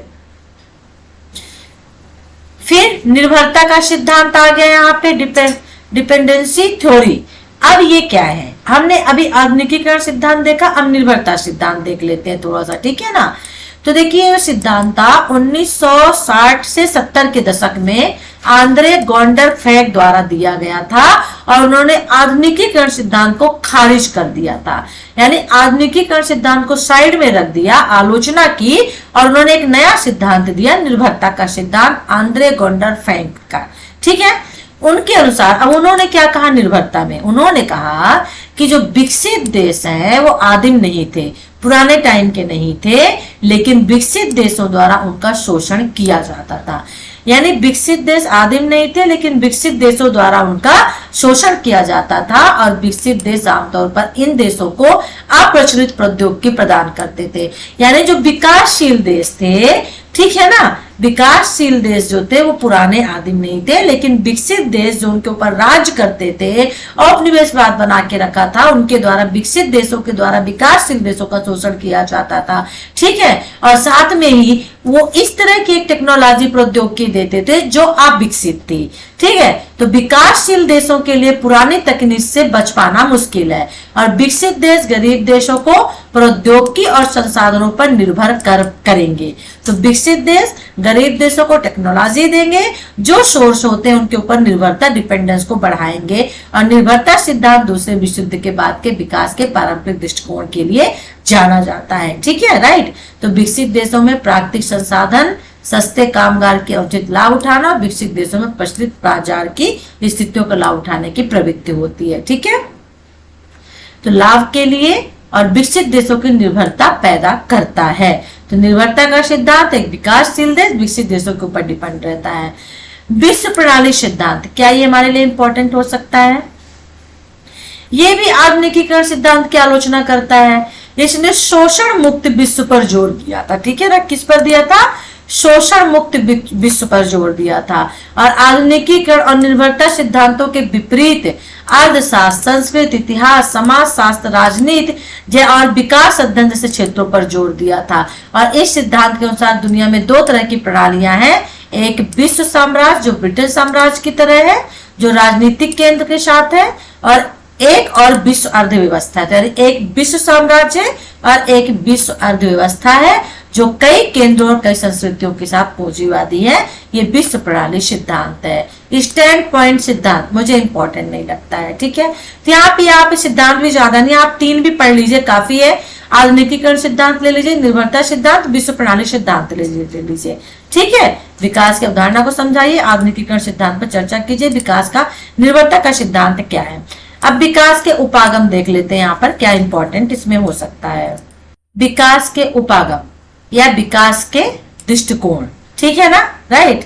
फिर निर्भरता का सिद्धांत आ गया यहाँ पे, डिपेंडेंसी थ्योरी। अब ये क्या है, हमने अभी आधुनिकीकरण सिद्धांत देखा, अब निर्भरता सिद्धांत देख लेते हैं थोड़ा सा। ठीक है ना, तो देखिए सिद्धांत था 1960 से 70 के दशक में आंद्रे गोंडर फैक द्वारा दिया गया था, और उन्होंने आधुनिकीकरण सिद्धांत को खारिज कर दिया था, यानी आधुनिकीकरण सिद्धांत को साइड में रख दिया, आलोचना की, और उन्होंने एक नया सिद्धांत दिया, निर्भरता का सिद्धांत आंद्रे गोंडर फैक का। ठीक है, उनके अनुसार अब उन्होंने क्या कहा निर्भरता में, उन्होंने कहा कि जो विकसित देश हैं वो आदिम नहीं थे, पुराने टाइम के नहीं थे, लेकिन विकसित देशों द्वारा उनका शोषण किया जाता था। यानी विकसित देश आदिम नहीं थे, लेकिन विकसित देशों द्वारा उनका शोषण किया जाता था, और विकसित देश आमतौर पर इन देशों को अप्रचलित प्रौद्योगिकी प्रदान करते थे। यानी जो विकासशील देश थे, ठीक है ना, विकासशील देश जो थे वो पुराने आदिम नहीं थे, लेकिन विकसित देश जो उनके ऊपर राज करते थे, औपनिवेशवाद बना के रखा था, उनके द्वारा विकसित देशों के द्वारा विकासशील देशों का शोषण किया जाता था। ठीक है, और साथ में ही वो इस तरह की एक टेक्नोलॉजी प्रौद्योगिकी देते थे जो अविकसित थी। ठीक है, तो विकासशील देशों के लिए पुरानी तकनीक से बच पाना मुश्किल है, और विकसित देश गरीब देशों को प्रौद्योगिकी और संसाधनों पर निर्भर करेंगे। तो विकसित देश गरीब देशों को टेक्नोलॉजी देंगे, जो सोर्स होते हैं उनके ऊपर निर्भरता, डिपेंडेंस को बढ़ाएंगे, और निर्भरता सिद्धांत दूसरे विश्व युद्ध के बाद के विकास के पारंपरिक दृष्टिकोण के लिए जाना जाता है। ठीक है, राइट। तो विकसित देशों में प्राकृतिक संसाधन, सस्ते कामगार के उचित लाभ उठाना, विकसित देशों में प्रचलित बाजार की स्थितियों का लाभ उठाने की प्रवृत्ति होती है। ठीक है, तो लाभ के लिए और विकसित देशों की निर्भरता पैदा करता है। तो निर्भरता का सिद्धांत एक विकासशील देश विकसित देशों के ऊपर डिपेंड रहता है। विश्व प्रणाली सिद्धांत, क्या ये हमारे लिए इंपॉर्टेंट हो सकता है? ये भी आधुनिकीकरण सिद्धांत की आलोचना करता है। इसने शोषण मुक्त विश्व पर जोर दिया था। ठीक है ना, किस पर दिया था? शोषण मुक्त विश्व पर जोर दिया था। और आधुनिकीकरण और निर्भरता सिद्धांतों के विपरीत अर्थशास्त्र, संस्कृत, इतिहास, समाज शास्त्र, राजनीति और विकास अध्ययन जैसे क्षेत्रों पर जोर दिया था। और इस सिद्धांत के अनुसार दुनिया में दो तरह की प्रणालियां हैं। एक विश्व साम्राज्य जो ब्रिटिश साम्राज्य की तरह है, जो राजनीतिक केंद्र के साथ है, और एक और विश्व अर्थव्यवस्था है। एक विश्व साम्राज्य और एक विश्व अर्थव्यवस्था है जो कई केंद्रों और कई संस्कृतियों के साथ पूंजीवादी है। ये विश्व प्रणाली सिद्धांत है। स्टैंड पॉइंट सिद्धांत मुझे इंपॉर्टेंट नहीं लगता है। ठीक है, तो यहाँ पे आप सिद्धांत भी ज्यादा नहीं, आप 3 भी पढ़ लीजिए, काफी है। आधुनिकीकरण सिद्धांत ले लीजिए, निर्भरता सिद्धांत, विश्व प्रणाली सिद्धांत ले लीजिए। ठीक है, विकास की अवधारणा को समझाइए, आधुनिकीकरण सिद्धांत पर चर्चा कीजिए, विकास का निर्भरता का सिद्धांत क्या है। अब विकास के उपागम देख लेते हैं, यहाँ पर क्या इंपॉर्टेंट इसमें हो सकता है। विकास के उपागम या विकास के दृष्टिकोण, ठीक है ना, राइट।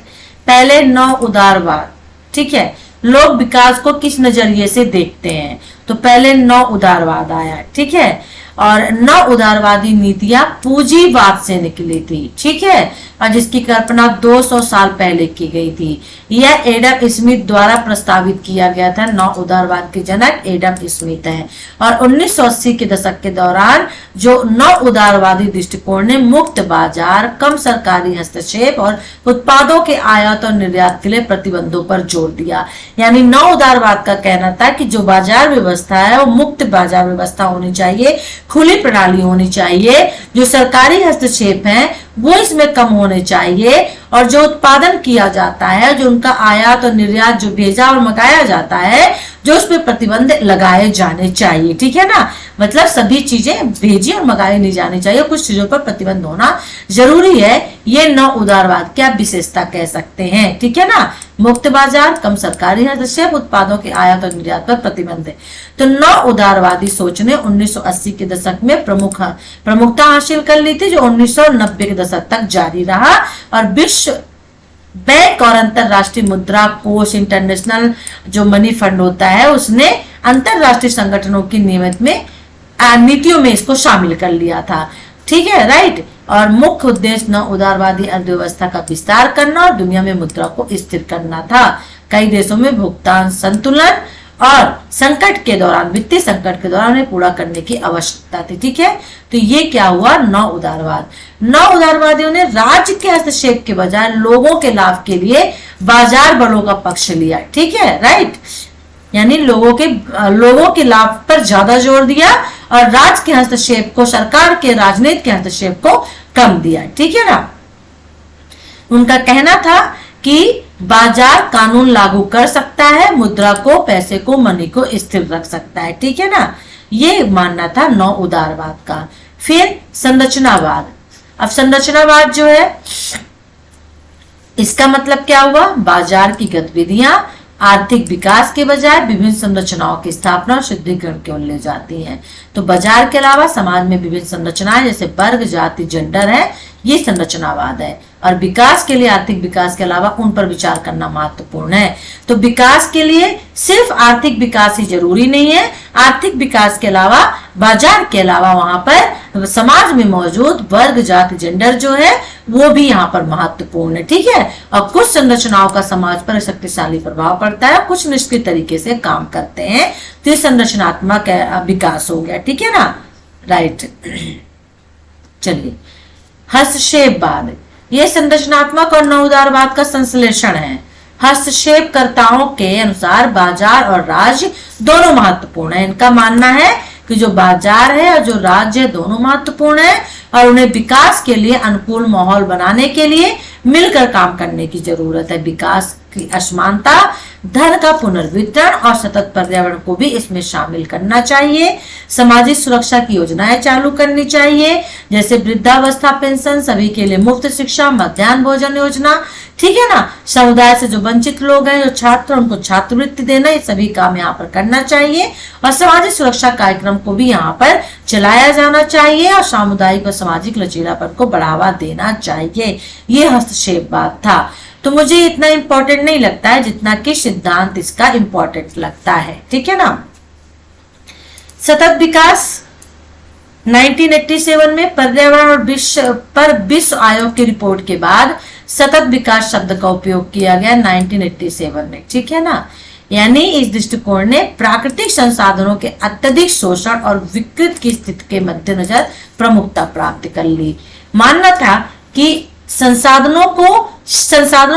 पहले नव उदारवाद। ठीक है, लोग विकास को किस नजरिए से देखते हैं? तो पहले नव उदारवाद आया। ठीक है, और नव उदारवादी नीतियां पूंजीवाद से निकली थी। ठीक है, और जिसकी कल्पना 200 साल पहले की गई थी। यह एडम स्मिथ द्वारा प्रस्तावित किया गया था। नव उदारवाद के जनक एडम स्मिथ हैं। और 1980 के दशक के दौरान जो नव उदारवादी दृष्टिकोण ने मुक्त बाजार, कम सरकारी हस्तक्षेप और उत्पादों के आयात और निर्यात के लिए प्रतिबंधों पर जोर दिया। यानी नव उदारवाद का कहना था कि जो बाजार व्यवस्था है वो मुक्त बाजार व्यवस्था होनी चाहिए, खुली प्रणाली होनी चाहिए, जो सरकारी हस्तक्षेप है वो इसमें कम होने चाहिए, और जो उत्पादन किया जाता है, जो उनका आयात और निर्यात, जो भेजा और मंगाया जाता है, जो उस पर प्रतिबंध लगाए जाने चाहिए। ठीक है ना, मतलब सभी चीजें भेजी और मंगाई नहीं जानी चाहिए, कुछ चीजों पर प्रतिबंध होना जरूरी है। ये नव उदारवाद की आप विशेषता कह सकते हैं। ठीक है ना, मुक्त बाजार, कम सरकारी हस्तक्षेप, उत्पादों के आयात और निर्यात पर प्रतिबंध है। तो नव उदारवादी सोच ने 1980 के दशक में प्रमुखता हासिल कर ली थी, जो 1990 के दशक तक जारी रहा। और विश्व बैंक और अंतरराष्ट्रीय मुद्रा कोष, इंटरनेशनल जो मनी फंड होता है, उसने अंतरराष्ट्रीय संगठनों की नियमित में नीतियों में इसको शामिल कर लिया था। ठीक है, राइट। और मुख्य उद्देश्य नव उदारवादी अर्थव्यवस्था का विस्तार करना और दुनिया में मुद्रा को स्थिर करना था। कई देशों में भुगतान संतुलन और संकट के दौरान, वित्तीय संकट के दौरान उन्हें पूरा करने की आवश्यकता थी। ठीक है, तो ये क्या हुआ? नव उदारवाद। नव उदारवादियों ने राज्य के हस्तक्षेप के बजाय लोगों के लाभ के लिए बाजार बलों का पक्ष लिया। ठीक है, राइट। यानी लोगों के लाभ पर ज्यादा जोर दिया और राज्य के हस्तक्षेप को, सरकार के राजनीति के हस्तक्षेप को कम दिया। ठीक है ना, उनका कहना था कि बाजार कानून लागू कर सकता है, मुद्रा को, पैसे को, मनी को स्थिर रख सकता है। ठीक है ना, ये मानना था नव उदारवाद का। फिर संरचनावाद। अब संरचनावाद जो है, इसका मतलब क्या हुआ? बाजार की गतिविधियां आर्थिक विकास के बजाय विभिन्न संरचनाओं की स्थापना और शुद्धिकरण की ओर ले जाती हैं। तो बाजार के अलावा समाज में विभिन्न संरचनाएं जैसे वर्ग, जाति, जेंडर है, ये संरचनावाद है। और विकास के लिए आर्थिक विकास के अलावा उन पर विचार करना महत्वपूर्ण है। तो विकास के लिए सिर्फ आर्थिक विकास ही जरूरी नहीं है, आर्थिक विकास के अलावा बाजार के अलावा वहां पर समाज में मौजूद वर्ग, जाति, जेंडर जो है वो भी यहाँ पर महत्वपूर्ण है। ठीक है। और कुछ संरचनाओं का समाज पर शक्तिशाली प्रभाव पड़ता है, कुछ निष्क्रिय तरीके से काम करते हैं, तो ये संरचनात्मक विकास हो गया। ठीक है ना, राइट। चलिए, हस्तक्षेपवाद, यह संरचनात्मक और नवोदारवाद का संश्लेषण है। हस्तक्षेपकर्ताओं के अनुसार बाजार और राज्य दोनों महत्वपूर्ण है। इनका मानना है कि जो बाजार है और जो राज्य है दोनों महत्वपूर्ण है और उन्हें विकास के लिए अनुकूल माहौल बनाने के लिए मिलकर काम करने की जरूरत है। विकास की असमानता, धन का पुनर्वितरण और सतत पर्यावरण को भी इसमें शामिल करना चाहिए। सामाजिक सुरक्षा की योजनाएं चालू करनी चाहिए, जैसे वृद्धावस्था पेंशन, सभी के लिए मुफ्त शिक्षा, मध्याह्न भोजन योजना। ठीक है ना, समुदाय से जो वंचित लोग हैं, जो छात्र, उनको छात्रवृत्ति देना, ये सभी काम यहाँ पर करना चाहिए। और सामाजिक सुरक्षा कार्यक्रम को भी यहाँ पर चलाया जाना चाहिए और सामुदायिक और सामाजिक लचीलापन को बढ़ावा देना चाहिए। ये हस्तक्षेपवाद था। तो मुझे इतना इंपॉर्टेंट नहीं लगता है जितना कि सिद्धांत इसका इंपॉर्टेंट लगता है। ठीक है ना। सतत विकास 1987 में पर्यावरण और विश्व आयोग की रिपोर्ट के बाद सतत विकास शब्द का उपयोग किया गया 1987 में। ठीक है ना, यानी इस दृष्टिकोण ने प्राकृतिक संसाधनों के अत्यधिक शोषण और विकृत की स्थिति के मद्देनजर प्रमुखता प्राप्त कर ली। मानना था कि संसाधनों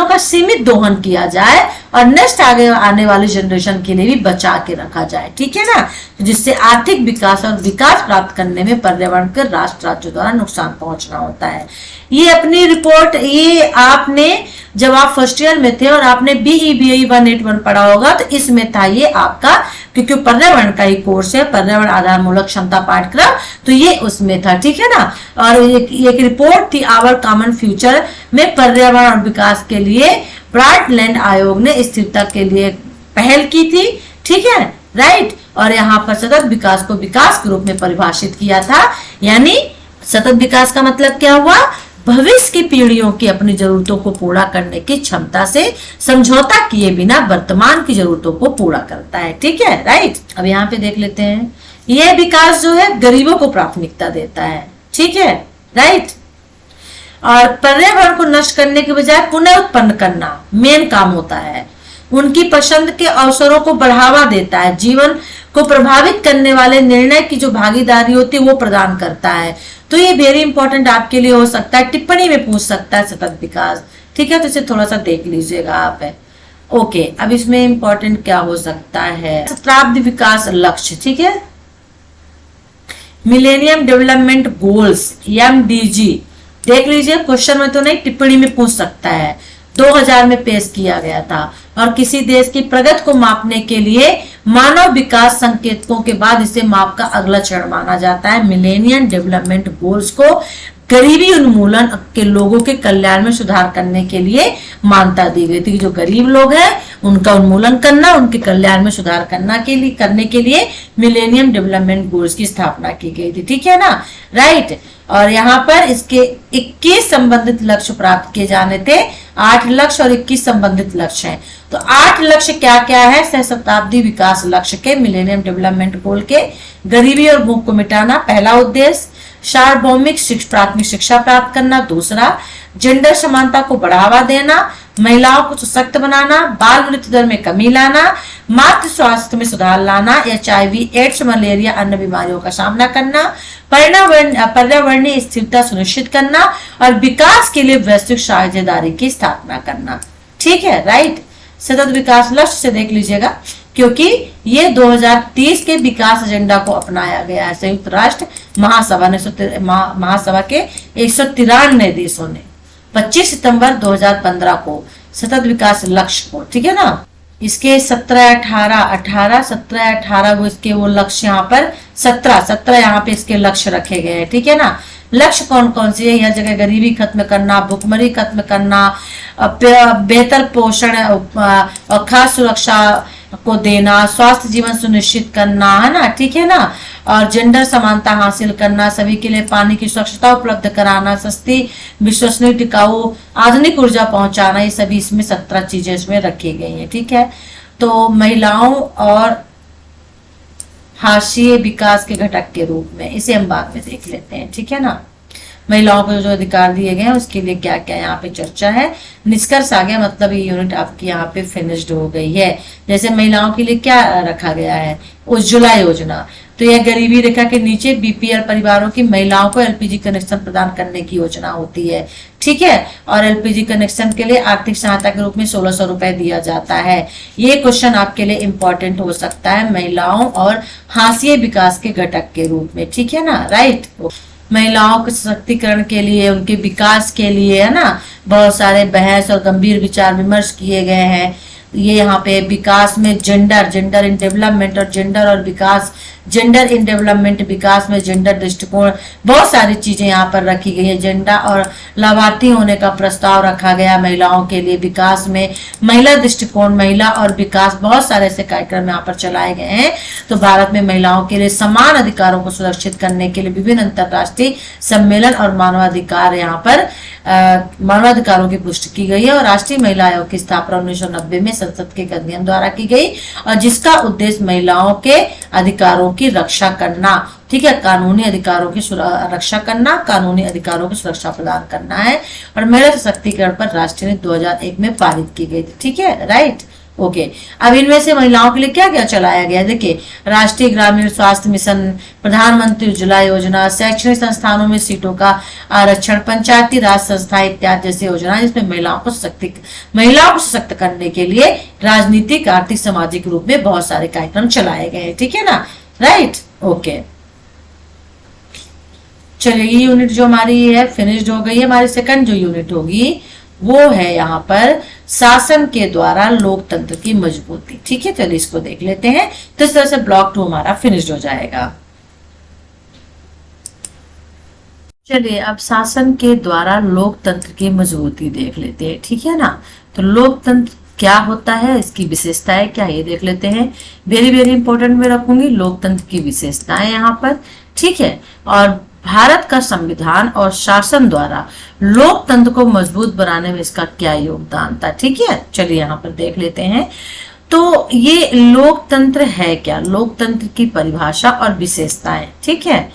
का सीमित दोहन किया जाए और नेक्स्ट आने वाली जनरेशन के लिए भी बचा के रखा जाए। ठीक है ना, जिससे आर्थिक विकास और विकास प्राप्त करने में पर्यावरण के राष्ट्र राज्यों द्वारा नुकसान पहुंचना होता है। ये अपनी रिपोर्ट, ये आपने जब आप फर्स्ट ईयर में थे और आपने BEBI 181 पढ़ा होगा तो इसमें था ये आपका, क्योंकि पर्यावरण का ही कोर्स है, पर्यावरण आधार मूलक क्षमता पाठ्यक्रम, तो ये उसमें था। ठीक है ना। और एक रिपोर्ट थी आवर कॉमन फ्यूचर में पर्यावरण और विकास के लिए ब्राइटलैंड आयोग ने स्थिरता के लिए पहल की थी। ठीक है, राइट। और यहाँ पर सतत विकास को विकास के रूप में परिभाषित किया था। यानी सतत विकास का मतलब क्या हुआ, भविष्य की पीढ़ियों की अपनी जरूरतों को पूरा करने की क्षमता से समझौता किए बिना वर्तमान की जरूरतों को पूरा करता है। ठीक है, राइट। अब यहाँ पे देख लेते हैं, यह विकास जो है गरीबों को प्राथमिकता देता है। ठीक है, राइट। और पर्यावरण को नष्ट करने के बजाय पुनः उत्पन्न करना मेन काम होता है। उनकी पसंद के अवसरों को बढ़ावा देता है, जीवन को प्रभावित करने वाले निर्णय की जो भागीदारी होती है वो प्रदान करता है। तो ये वेरी इंपॉर्टेंट आपके लिए हो सकता है, टिप्पणी में पूछ सकता है सतत विकास। ठीक है, तो इसे थोड़ा सा देख लीजिएगा आप। ओके, अब इसमें इंपॉर्टेंट क्या हो सकता है, सहस्त्राब्दी विकास लक्ष्य। ठीक है, मिलेनियम डेवलपमेंट गोल्स MDG देख लीजिए, क्वेश्चन में तो नहीं, टिप्पणी में पूछ सकता है। 2000 में पेश किया गया था और किसी देश की प्रगति को मापने के लिए मानव विकास संकेतकों के बाद इसे माप का अगला चरण माना जाता है। मिलेनियम डेवलपमेंट गोल्स को गरीबी उन्मूलन के लोगों के कल्याण में सुधार करने के लिए मान्यता दी गई थी कि जो गरीब लोग हैं उनका उन्मूलन करना, उनके कल्याण में सुधार करने के लिए मिलेनियम डेवलपमेंट गोल्स की स्थापना की गई थी। ठीक है ना, राइट। और यहाँ पर इसके 21 संबंधित लक्ष्य प्राप्त किए जाने थे, 8 लक्ष्य और 21 संबंधित लक्ष्य हैं। तो 8 लक्ष्य क्या क्या है सहस्त्राब्दी विकास लक्ष्य के, मिलेनियम डेवलपमेंट गोल के, गरीबी और भूख को मिटाना पहला उद्देश्य, सार्वभौमिक प्राथमिक शिक्षा प्राप्त करना दूसरा, जेंडर समानता को बढ़ावा देना, महिलाओं को सशक्त बनाना, बाल मृत्यु दर में कमी लाना, मातृ स्वास्थ्य में सुधार लाना, HIV, एड्स, मलेरिया, अन्य बीमारियों का सामना करना, पर्यावरणीय स्थिरता सुनिश्चित करना और विकास के लिए वैश्विक साझेदारी की स्थापना करना। ठीक है, राइट। सतत विकास लक्ष्य से देख लीजिएगा, क्योंकि ये 2030 के विकास एजेंडा को अपनाया गया है संयुक्त राष्ट्र महासभा के 193 देशों ने 25 सितंबर 2015 को सतत विकास लक्ष्य को। ठीक है ना, इसके 17 वो इसके वो लक्ष्य यहाँ पर 17 यहाँ पे इसके लक्ष्य रखे गए हैं। ठीक है ना, लक्ष्य कौन कौन से है, यह जगह गरीबी खत्म करना, भुखमरी खत्म करना, बेहतर पोषण और खाद्य सुरक्षा को देना, स्वास्थ्य जीवन सुनिश्चित करना, है ना। ठीक है ना, और जेंडर समानता हासिल करना, सभी के लिए पानी की सुरक्षिता उपलब्ध कराना, सस्ती विश्वसनीय टिकाऊ आधुनिक ऊर्जा पहुंचाना, ये सभी इसमें 17 चीजें इसमें रखी गई हैं। ठीक है, तो महिलाओं और हाशिए विकास के घटक के रूप में इसे हम बाद में देख लेते हैं। ठीक है ना, महिलाओं को जो अधिकार दिए गए हैं उसके लिए क्या क्या यहाँ पे चर्चा है। निष्कर्ष आ गया, मतलब ये यूनिट आपकी यहाँ पे फिनिश्ड हो गई है। जैसे महिलाओं के लिए क्या रखा गया है, उज्ज्वला योजना, तो यह गरीबी रेखा के नीचे बीपीएल परिवारों की महिलाओं को एलपीजी कनेक्शन प्रदान करने की योजना होती है। ठीक है, और एलपीजी कनेक्शन के लिए आर्थिक सहायता के रूप में 1600 रुपए दिया जाता है। ये क्वेश्चन आपके लिए इंपॉर्टेंट हो सकता है महिलाओं और हाशिए विकास के घटक के रूप में। ठीक है ना, राइट। महिलाओं के सशक्तिकरण के लिए, उनके विकास के लिए, है ना, बहुत सारे बहस और गंभीर विचार विमर्श किए गए हैं। ये यहाँ पे विकास में जेंडर इन डेवलपमेंट और जेंडर और विकास, जेंडर इन डेवलपमेंट विकास में जेंडर दृष्टिकोण, बहुत सारी चीजें यहाँ पर रखी गई है। जेंडर और लाभार्थी होने का प्रस्ताव रखा गया महिलाओं के लिए, विकास में महिला दृष्टिकोण, महिला और विकास, बहुत सारे ऐसे कार्यक्रम यहाँ पर चलाए गए हैं। तो भारत में महिलाओं के लिए समान अधिकारों को सुरक्षित करने के लिए विभिन्न अंतरराष्ट्रीय सम्मेलन और मानवाधिकार यहाँ पर मानवाधिकारों की पुष्टि की गई है। और राष्ट्रीय महिला आयोग की स्थापना 1990 में संसद के अधिनियम द्वारा की गई, और जिसका उद्देश्य महिलाओं के अधिकारों की रक्षा करना, ठीक है, कानूनी अधिकारों की रक्षा करना, कानूनी अधिकारों की सुरक्षा प्रदान करना है। और महिला सशक्तिकरण पर राष्ट्रीय नीति 2001 में पारित की गई थी। ठीक है, राइट, ओके। अब इनमें से महिलाओं के लिए क्या क्या चलाया गया, देखिए, राष्ट्रीय ग्रामीण स्वास्थ्य मिशन, प्रधानमंत्री उज्ज्वला योजना, शैक्षणिक संस्थानों में सीटों का आरक्षण, पंचायती राज संस्था इत्यादि जैसी योजना, जिसमें महिलाओं को सशक्त करने के लिए राजनीतिक, आर्थिक, सामाजिक रूप में बहुत सारे कार्यक्रम चलाए गए। ठीक है ना, राइट, ओके। चलिए, ये यूनिट जो हमारी है फिनिश्ड हो गई है। हमारी सेकंड जो यूनिट होगी वो है यहाँ पर शासन के द्वारा लोकतंत्र की मजबूती। ठीक है, चलिए इसको देख लेते हैं। तो इस तरह से ब्लॉक 2 हमारा फिनिश्ड हो जाएगा। चलिए, अब शासन के द्वारा लोकतंत्र की मजबूती देख लेते हैं। ठीक है ना, तो लोकतंत्र क्या होता है, इसकी विशेषताएं क्या, ये देख लेते हैं। वेरी वेरी इंपॉर्टेंट में रखूंगी लोकतंत्र की विशेषताएं यहाँ पर। ठीक है, और भारत का संविधान और शासन द्वारा लोकतंत्र को मजबूत बनाने में इसका क्या योगदान था। ठीक है, चलिए यहाँ पर देख लेते हैं। तो ये लोकतंत्र है क्या, लोकतंत्र की परिभाषा और विशेषताएं। ठीक है,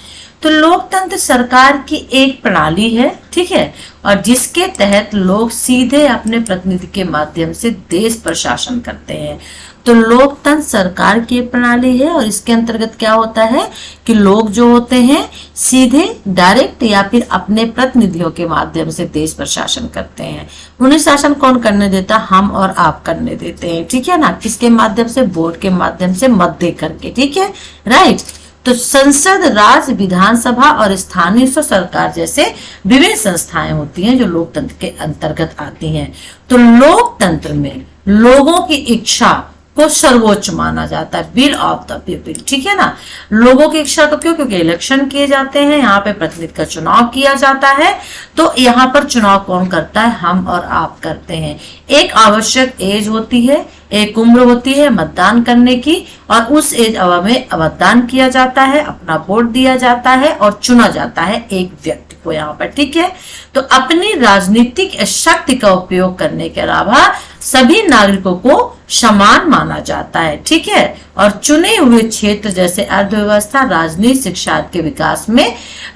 तो लोकतंत्र सरकार की एक प्रणाली है। ठीक है, और जिसके तहत लोग सीधे अपने प्रतिनिधि के माध्यम से देश पर शासन करते हैं। तो लोकतंत्र सरकार की प्रणाली है, और इसके अंतर्गत क्या होता है कि लोग जो होते हैं सीधे, डायरेक्ट या फिर अपने प्रतिनिधियों के माध्यम से देश पर शासन करते हैं। उन्हें शासन कौन करने देता, हम और आप करने देते हैं। ठीक है ना, किसके माध्यम से, वोट के माध्यम से, मत दे करके। ठीक है, राइट। तो संसद, राज्य, विधानसभा और स्थानीय सरकार जैसे विभिन्न संस्थाएं होती हैं जो लोकतंत्र के अंतर्गत आती हैं। तो लोकतंत्र में लोगों की इच्छा को सर्वोच्च माना जाता है, विल ऑफ द पीपल। ठीक है ना, लोगों की इच्छा को क्यों, क्योंकि इलेक्शन किए जाते हैं, यहाँ पे प्रतिनिधि का चुनाव किया जाता है। तो यहाँ पर चुनाव कौन करता है, हम और आप करते हैं। एक आवश्यक एज होती है, एक उम्र होती है मतदान करने की, और उस एज में मतदान किया जाता है, अपना वोट दिया जाता है और चुना जाता है एक व्यक्ति को यहाँ पर। ठीक है, तो अपनी राजनीतिक शक्ति का उपयोग करने के अलावा सभी नागरिकों को समान माना जाता है। ठीक है, और चुने हुए क्षेत्र जैसे अर्थव्यवस्था, राजनीति, शिक्षा के विकास में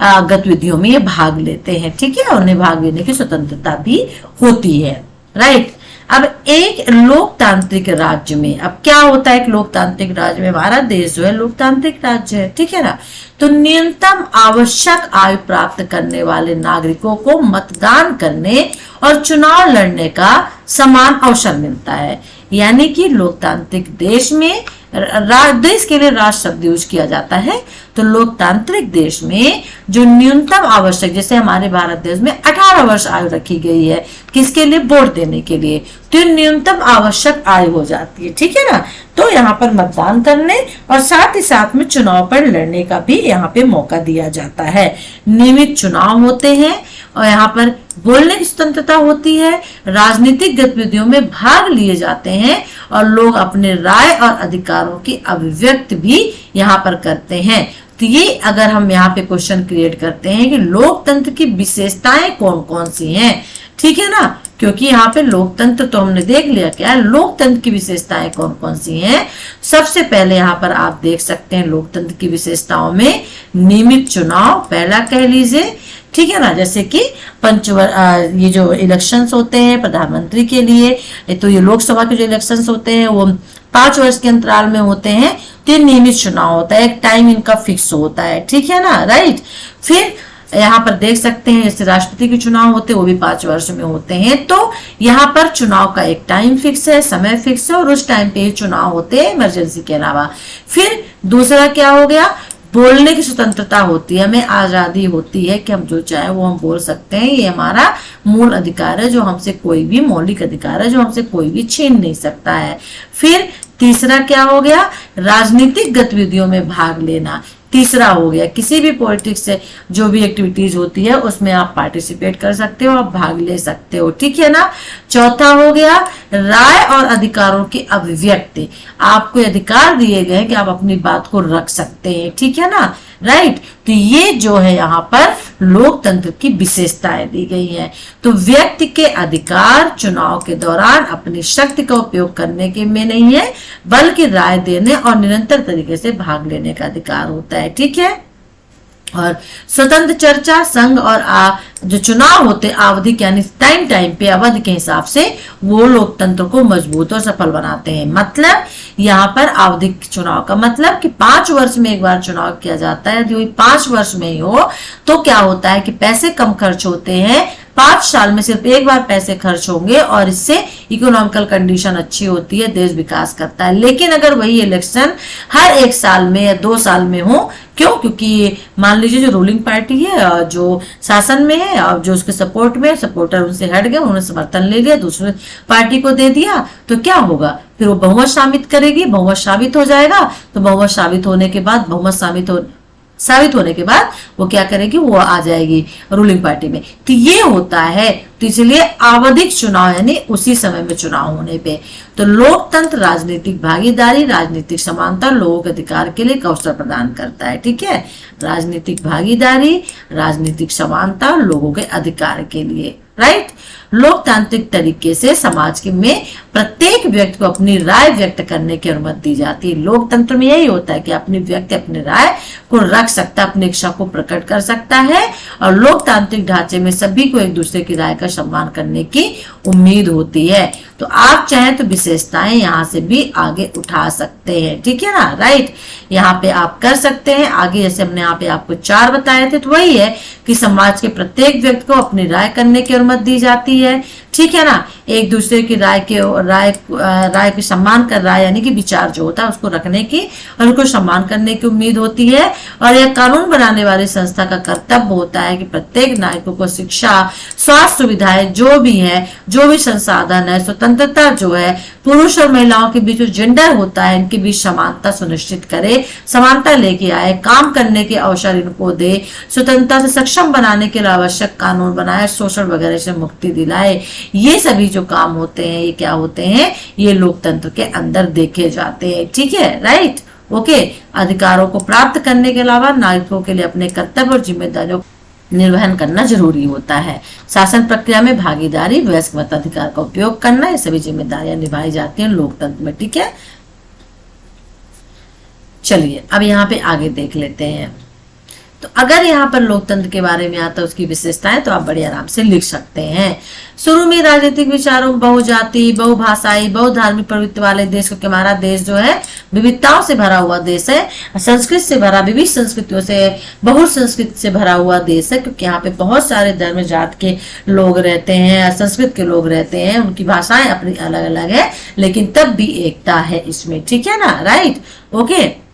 गतिविधियों में ये भाग लेते हैं। ठीक है, उन्हें भाग लेने की स्वतंत्रता भी होती है, राइट। अब एक लोकतांत्रिक राज्य में अब क्या होता है, एक लोकतांत्रिक राज्य में हमारा देश जो है लोकतांत्रिक राज्य है। ठीक है ना, तो न्यूनतम आवश्यक आयु प्राप्त करने वाले नागरिकों को मतदान करने और चुनाव लड़ने का समान अवसर मिलता है। यानी कि लोकतांत्रिक देश में देश के लिए राष्ट्र शब्द यूज किया जाता है। तो लोकतांत्रिक देश में जो न्यूनतम आवश्यक, जैसे हमारे भारत देश में 18 वर्ष आयु रखी गई है, किसके लिए, वोट देने के लिए, तो न्यूनतम आवश्यक आयु हो जाती है। ठीक है ना, तो यहाँ पर मतदान करने और साथ ही साथ में चुनाव पर लड़ने का भी यहाँ पे मौका दिया जाता है। नियमित चुनाव होते हैं और यहाँ पर बोलने की स्वतंत्रता होती है, राजनीतिक गतिविधियों में भाग लिए जाते हैं और लोग अपने राय और अधिकारों की अभिव्यक्ति भी यहाँ पर करते हैं। तो ये अगर हम यहाँ पे क्वेश्चन क्रिएट करते हैं कि लोकतंत्र की विशेषताएं कौन कौन सी हैं, ठीक है ना, क्योंकि यहाँ पे लोकतंत्र तो हमने देख लिया क्या है, लोकतंत्र की विशेषताएं कौन कौन सी हैं। सबसे पहले यहाँ पर आप देख सकते हैं लोकतंत्र की विशेषताओं में नियमित चुनाव पहला कह लीजिए, ठीक है ना, जैसे कि ये जो इलेक्शंस होते हैं प्रधानमंत्री के लिए, तो ये लोकसभा के जो इलेक्शंस होते हैं वो 5 वर्ष के अंतराल में होते हैं, तो ये नियमित चुनाव होता है, एक टाइम इनका फिक्स होता है, ठीक है ना, राइट। फिर यहाँ पर देख सकते हैं जैसे राष्ट्रपति के चुनाव होते हैं वो भी 5 वर्ष में होते हैं, तो यहाँ पर चुनाव का एक टाइम फिक्स है, समय फिक्स है, और उस टाइम पे चुनाव होते हैं इमरजेंसी के अलावा। फिर दूसरा क्या हो गया, बोलने की स्वतंत्रता होती है, हमें आजादी होती है कि हम जो चाहे वो हम बोल सकते हैं, ये हमारा मूल अधिकार है, जो हमसे कोई भी मौलिक अधिकार है, जो हमसे कोई भी छीन नहीं सकता है। फिर तीसरा क्या हो गया, राजनीतिक गतिविधियों में भाग लेना। तीसरा हो गया किसी भी पॉलिटिक्स से जो भी एक्टिविटीज होती है उसमें आप पार्टिसिपेट कर सकते हो, आप भाग ले सकते हो, ठीक है ना। चौथा हो गया राय और अधिकारों की अभिव्यक्ति, आपको अधिकार दिए गए कि आप अपनी बात को रख सकते हैं, ठीक है ना, राइट। तो ये जो है यहाँ पर लोकतंत्र की विशेषताएं दी गई हैं। तो व्यक्ति के अधिकार चुनाव के दौरान अपनी शक्ति का उपयोग करने के में नहीं है, बल्कि राय देने और निरंतर तरीके से भाग लेने का अधिकार होता है, ठीक है। और स्वतंत्र चर्चा, संघ और जो चुनाव होते आवधिक यानी टाइम पे अवधि के हिसाब से वो लोकतंत्र को मजबूत और सफल बनाते हैं। मतलब यहाँ पर आवधिक चुनाव का मतलब कि 5 वर्ष में एक बार चुनाव किया जाता है, यदि 5 वर्ष में ही हो तो क्या होता है कि पैसे कम खर्च होते हैं, 5 साल में सिर्फ एक बार पैसे खर्च होंगे और इससे इकोनॉमिकल कंडीशन अच्छी होती है, देश विकास करता है। लेकिन अगर वही इलेक्शन हर 1 साल में या 2 साल में हो, क्यों, क्योंकि मान लीजिए जो रूलिंग पार्टी है जो शासन में है और जो उसके सपोर्ट में सपोर्टर उनसे हट गए, उन्होंने समर्थन ले लिया, दूसरे पार्टी को दे दिया, तो क्या होगा, फिर वो बहुमत साबित करेगी, बहुमत साबित हो जाएगा, तो बहुमत साबित होने के बाद वो क्या करेगी, वो आ जाएगी रूलिंग पार्टी में। तो ये होता है, तो इसलिए आवधिक चुनाव यानी उसी समय में चुनाव होने पे। तो लोकतंत्र राजनीतिक भागीदारी, राजनीतिक समानता, लोगों के अधिकार के लिए एक अवसर प्रदान करता है, ठीक है। राजनीतिक भागीदारी, राजनीतिक समानता, लोगों के अधिकार के लिए, राइट। लोकतांत्रिक तरीके से समाज के में प्रत्येक व्यक्ति को अपनी राय व्यक्त करने की अनुमति दी जाती है। लोकतंत्र में यही होता है कि अपनी व्यक्ति अपनी राय को रख सकता है, अपनी इच्छा को प्रकट कर सकता है, और लोकतांत्रिक ढांचे में सभी को एक दूसरे की राय का सम्मान करने की उम्मीद होती है। तो आप चाहें तो विशेषताएं यहाँ से भी आगे उठा सकते हैं, ठीक है ना, राइट। यहाँ पे आप कर सकते हैं आगे, जैसे हमने यहाँ पे आपको 4 बताए थे, तो वही है कि समाज के प्रत्येक व्यक्ति को अपनी राय करने की अनुमति दी जाती है, ठीक है ना। एक दूसरे की राय के सम्मान कर रहा है, यानी कि विचार जो होता है उसको रखने की और उसको सम्मान करने की उम्मीद होती है। और यह कानून बनाने वाली संस्था का कर्तव्य होता है कि प्रत्येक नागरिकों को शिक्षा, स्वास्थ्य सुविधाएं जो भी है, जो भी संसाधन है, स्वतंत्रता जो है, पुरुष और महिलाओं के बीच जो जेंडर होता है इनके बीच समानता सुनिश्चित करे, समानता लेके आए, काम करने के अवसर इनको दे, स्वतंत्रता से सक्षम बनाने के लिए आवश्यक कानून बनाए, शोषण वगैरह से मुक्ति दिलाए। ये सभी जो काम होते हैं ये क्या होते हैं, ये लोकतंत्र के अंदर देखे जाते हैं, ठीक है, राइट, ओके। अधिकारों को प्राप्त करने के अलावा नागरिकों के लिए अपने कर्तव्य और जिम्मेदारियों निर्वहन करना जरूरी होता है। शासन प्रक्रिया में भागीदारी, वयस्क मताधिकार का उपयोग करना, ये सभी जिम्मेदारियां निभाई जाती हैं लोकतंत्र में, ठीक है। चलिए अब यहाँ पे आगे देख लेते हैं। तो अगर यहाँ पर लोकतंत्र के बारे में आता है उसकी विशेषताएं, तो आप बड़े आराम से लिख सकते हैं। शुरू में राजनीतिक विचारों, बहुजाति, बहुभाषाई, बहुधार्मिक प्रवृत्ति वाले देश, क्योंकि हमारा देश जो है विविधताओं से भरा हुआ देश है, संस्कृत से भरा, विविध संस्कृतियों से, बहु संस्कृति से भरा हुआ देश है, क्योंकि यहाँ पे बहुत सारे धर्म जात के लोग रहते हैं, संस्कृत के लोग रहते हैं, उनकी भाषाएं अपनी अलग अलग है, लेकिन तब भी एकता है इसमें, ठीक है ना, राइट, ओके।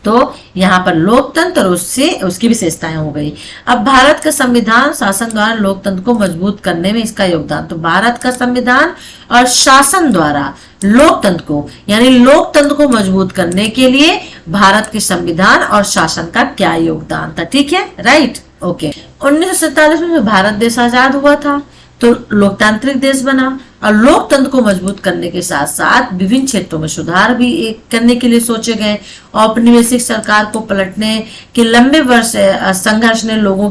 तो यहाँ पर लोकतंत्र और उससे उसकी विशेषताएं हो गई। अब भारत का संविधान शासन द्वारा लोकतंत्र को मजबूत करने में इसका योगदान, तो भारत का संविधान और शासन द्वारा लोकतंत्र को यानी लोकतंत्र को मजबूत करने के लिए भारत के संविधान और शासन का क्या योगदान था, ठीक है, राइट, ओके। 1947 में भारत देश आजाद हुआ था तो लोकतांत्रिक देश बना, और लोकतंत्र को मजबूत करने के साथ साथ विभिन्न क्षेत्रों में सुधार भी करने के लिए सोचे गए, औपनिवेशिक सरकार को पलटने के लंबे वर्ष संघर्ष ने लोगों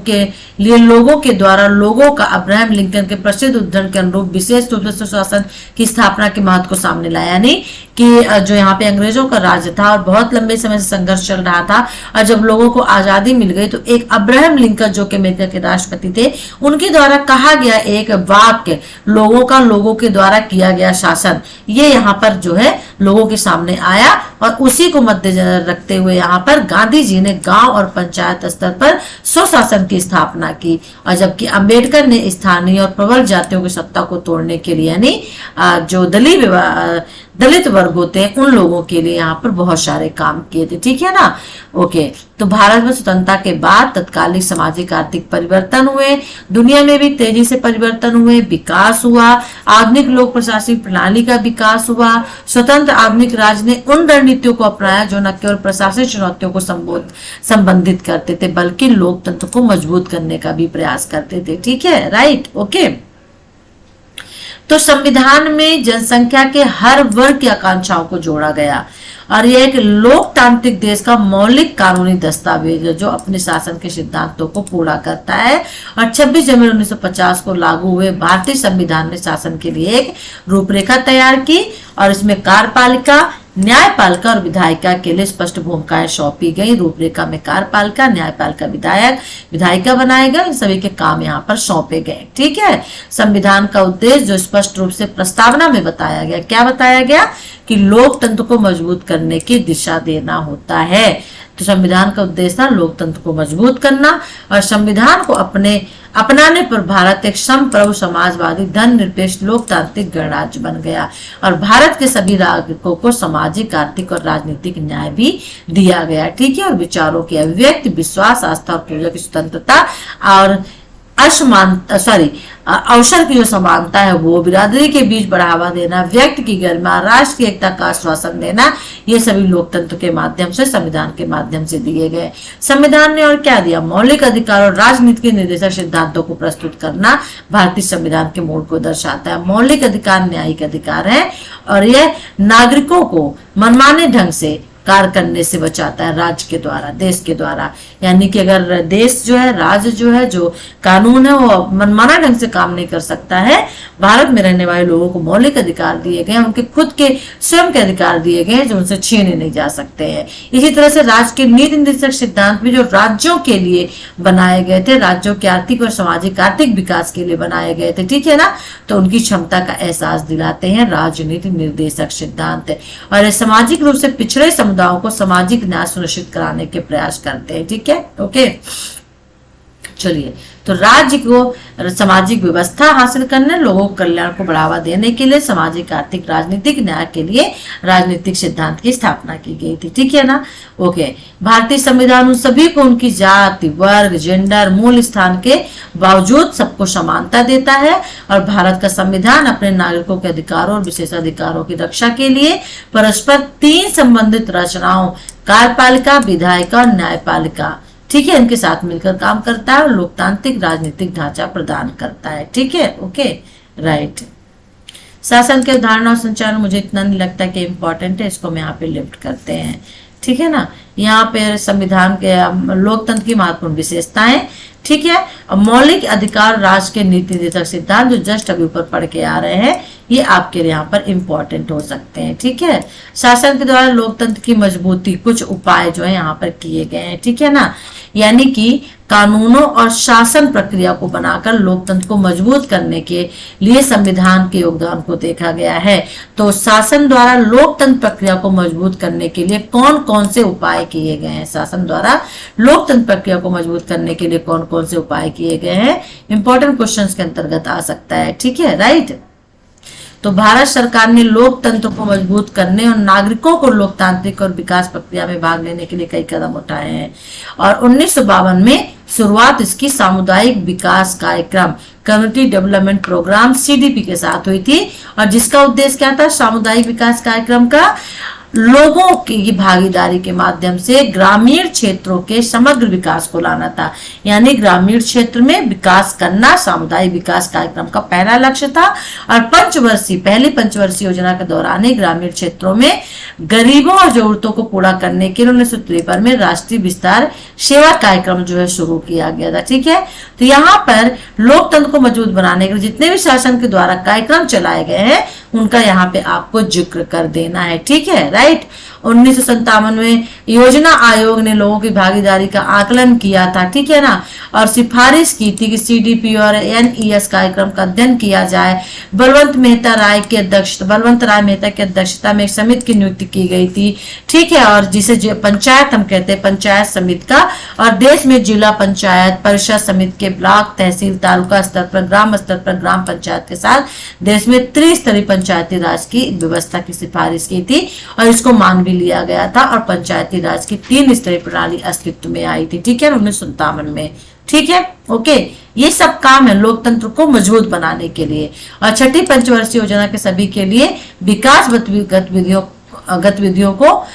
के द्वारा लोगों का अब्राहम लिंकन के प्रसिद्ध उद्धरण के अनुरूप विशेष रूप से सुशासन की स्थापना के महत्व को सामने लाया। यानी कि जो यहाँ पे अंग्रेजों का राज था और बहुत लंबे समय से संघर्ष चल रहा था, और जब लोगों को आजादी मिल गई तो एक अब्राहम लिंकन जो कि अमेरिका के राष्ट्रपति थे, उनके द्वारा कहा गया एक वाक्य, लोगों के द्वारा किया गया शासन, ये यहाँ पर जो है लोगों के सामने आया। और उसी को मद्देनजर रखते हुए यहाँ पर गांधी जी ने गांव और पंचायत स्तर पर स्वशासन की स्थापना की, और जबकि अंबेडकर ने स्थानीय और प्रबल जातियों की सत्ता को तोड़ने के लिए, यानी जो दलित वर्ग होते हैं उन लोगों के लिए यहाँ पर बहुत सारे काम किए थे। ठीक है ना। ओके, तो भारत में स्वतंत्रता के बाद तत्कालिक सामाजिक आर्थिक परिवर्तन हुए, दुनिया में भी तेजी से परिवर्तन हुए, विकास हुआ, आधुनिक लोक प्रशासनिक प्रणाली का विकास हुआ। स्वतंत्र आधुनिक राज्य ने उन रणनीतियों को अपनाया जो न केवल प्रशासनिक चुनौतियों को संबोधित करते थे बल्कि लोकतंत्र को मजबूत करने का भी प्रयास करते थे। ठीक है, राइट, ओके। तो संविधान में जनसंख्या के हर वर्ग की आकांक्षाओं को जोड़ा गया, और यह एक लोकतांत्रिक देश का मौलिक कानूनी दस्तावेज है जो अपने शासन के सिद्धांतों को पूरा करता है। और 26 जनवरी 1950 को लागू हुए भारतीय संविधान ने शासन के लिए एक रूपरेखा तैयार की, और इसमें कार्यपालिका, न्यायपालिका और विधायिका के लिए स्पष्ट भूमिकाएं सौंपी गई। रूपरेखा में कार्यपालिका, न्यायपालिका, विधायिका बनाए गए, इन सभी के काम यहाँ पर सौंपे गए। ठीक है। संविधान का उद्देश्य जो स्पष्ट रूप से प्रस्तावना में बताया गया, क्या बताया गया कि लोकतंत्र को मजबूत करने की दिशा देना होता है। तो संविधान का उद्देश्य था लोकतंत्र को मजबूत करना, और संविधान को अपनाने पर भारत एक संप्रभु समाजवादी धर्मनिरपेक्ष लोकतांत्रिक गणराज्य बन गया, और भारत के सभी नागरिकों को सामाजिक, आर्थिक और राजनीतिक न्याय भी दिया गया। ठीक है। और विचारों की अभिव्यक्ति, विश्वास, आस्था और पूजा की स्वतंत्रता और अवसर की जो समानता है वो, बिरादरी के बीच बढ़ावा देना, व्यक्ति की गरिमा, राष्ट्र की एकता का आश्वासन देना, ये सभी लोकतंत्र के माध्यम से, संविधान के माध्यम से दिए गए। संविधान ने और क्या दिया? मौलिक अधिकार और राजनीति के निर्देशक सिद्धांतों को प्रस्तुत करना भारतीय संविधान के मूल को दर्शाता है। मौलिक अधिकार न्यायिक अधिकार है, और यह नागरिकों को मनमाने ढंग से कार्य करने से बचाता है राज्य के द्वारा, देश के द्वारा। यानी कि अगर देश जो है, राज्य जो है, जो कानून है वो मनमाना ढंग से काम नहीं कर सकता है। भारत में रहने वाले लोगों को मौलिक अधिकार दिए गए, उनके खुद के स्वयं के अधिकार दिए गए जो उनसे छीने नहीं जा सकते हैं। इसी तरह से राज्य के नीति निर्देशक सिद्धांत भी जो राज्यों के लिए बनाए गए थे, राज्यों के आर्थिक और सामाजिक आर्थिक विकास के लिए बनाए गए थे। ठीक है ना। तो उनकी क्षमता का एहसास दिलाते हैं राजनीति निर्देशक सिद्धांत, और सामाजिक रूप से पिछड़े समुदायों को सामाजिक न्याय सुनिश्चित कराने के प्रयास करते हैं। ठीक है, ओके। चलिए, तो राज्य को सामाजिक व्यवस्था हासिल करने, लोगों के कल्याण को बढ़ावा देने के लिए सामाजिक, आर्थिक, राजनीतिक न्याय के लिए राजनीतिक सिद्धांत की स्थापना की गई थी। ठीक है ना। ओके। भारतीय संविधान उन सभी को उनकी जाति, वर्ग, जेंडर, मूल स्थान के बावजूद सबको समानता देता है, और भारत का संविधान अपने नागरिकों के अधिकारों और विशेषाधिकारों की रक्षा के लिए परस्पर 3 संबंधित रचनाओं, कार्यपालिका, विधायिका और न्यायपालिका, ठीक है, इनके साथ मिलकर काम करता है और लोकतांत्रिक राजनीतिक ढांचा प्रदान करता है। ठीक है, ओके, राइट। शासन के अवधारणा और संचालन मुझे इतना नहीं लगता कि इम्पोर्टेंट है, इसको हम यहाँ पे लिफ्ट करते हैं। ठीक है ना। यहाँ पे संविधान के लोकतंत्र की महत्वपूर्ण विशेषताएं, ठीक है, मौलिक अधिकार, राष्ट्र के नीति निर्देशक सिद्धांत जो जस्ट अभी ऊपर पढ़ के आ रहे हैं, ये आपके लिए यहाँ पर इम्पोर्टेंट हो सकते हैं। ठीक है। शासन के द्वारा लोकतंत्र की मजबूती, कुछ उपाय जो है यहाँ पर किए गए हैं। ठीक है ना। यानी कि कानूनों और शासन प्रक्रिया को बनाकर लोकतंत्र को मजबूत करने के लिए संविधान के योगदान को देखा गया है। तो शासन द्वारा लोकतंत्र प्रक्रिया को मजबूत करने के लिए कौन कौन से उपाय किए गए हैं? शासन द्वारा लोकतंत्र प्रक्रिया को मजबूत करने के लिए कौन कौन से उपाय किए गए हैं? इंपॉर्टेंट क्वेश्चंस के अंतर्गत आ सकता है। ठीक है, राइट। तो भारत सरकार ने लोकतंत्र को मजबूत करने और नागरिकों को लोकतांत्रिक और विकास प्रक्रिया में भाग लेने के लिए कई कदम उठाए हैं, और 1952 में शुरुआत इसकी सामुदायिक विकास कार्यक्रम, कम्युनिटी डेवलपमेंट प्रोग्राम, CDP के साथ हुई थी। और जिसका उद्देश्य क्या था सामुदायिक विकास कार्यक्रम का? लोगों की भागीदारी के माध्यम से ग्रामीण क्षेत्रों के समग्र विकास को लाना था। यानी ग्रामीण क्षेत्र में विकास करना सामुदायिक विकास कार्यक्रम का पहला लक्ष्य था। और पहली पंचवर्षीय योजना के दौरान ग्रामीण क्षेत्रों में गरीबों और जरूरतों को पूरा करने के लिए 1953 में राष्ट्रीय विस्तार सेवा कार्यक्रम जो है शुरू किया गया था। ठीक है, तो यहाँ पर लोकतंत्र को मजबूत बनाने के लिए जितने भी शासन के द्वारा कार्यक्रम चलाए गए हैं उनका यहाँ पे आपको जिक्र कर देना है। ठीक है, राइट। 1957 में योजना आयोग ने लोगों की भागीदारी का आकलन किया था। ठीक है ना, और सिफारिश की थी कि सीडीपी और एनईएस कार्यक्रम का अध्ययन किया जाए। बलवंत राय मेहता की अध्यक्षता में एक समिति की नियुक्ति की गई थी। ठीक है, और जिसे जो पंचायत हम कहते हैं, पंचायत समिति का, और देश में जिला पंचायत परिषद समिति के ब्लॉक तहसील तालुका स्तर पर ग्राम स्तर पर ग्राम पंचायत के साथ देश में त्रिस्तरीय पंचायती राज की व्यवस्था की सिफारिश की थी और इसको मान भी लिया गया था। और पंचायती राज की 3 स्तरीय प्रणाली अस्तित्व में आई थी। ठीक है, 1957 में। ठीक है, ओके। ये सब काम है लोकतंत्र को मजबूत बनाने के लिए। और छठी पंचवर्षीय योजना के सभी के लिए विकास गतिविधियों को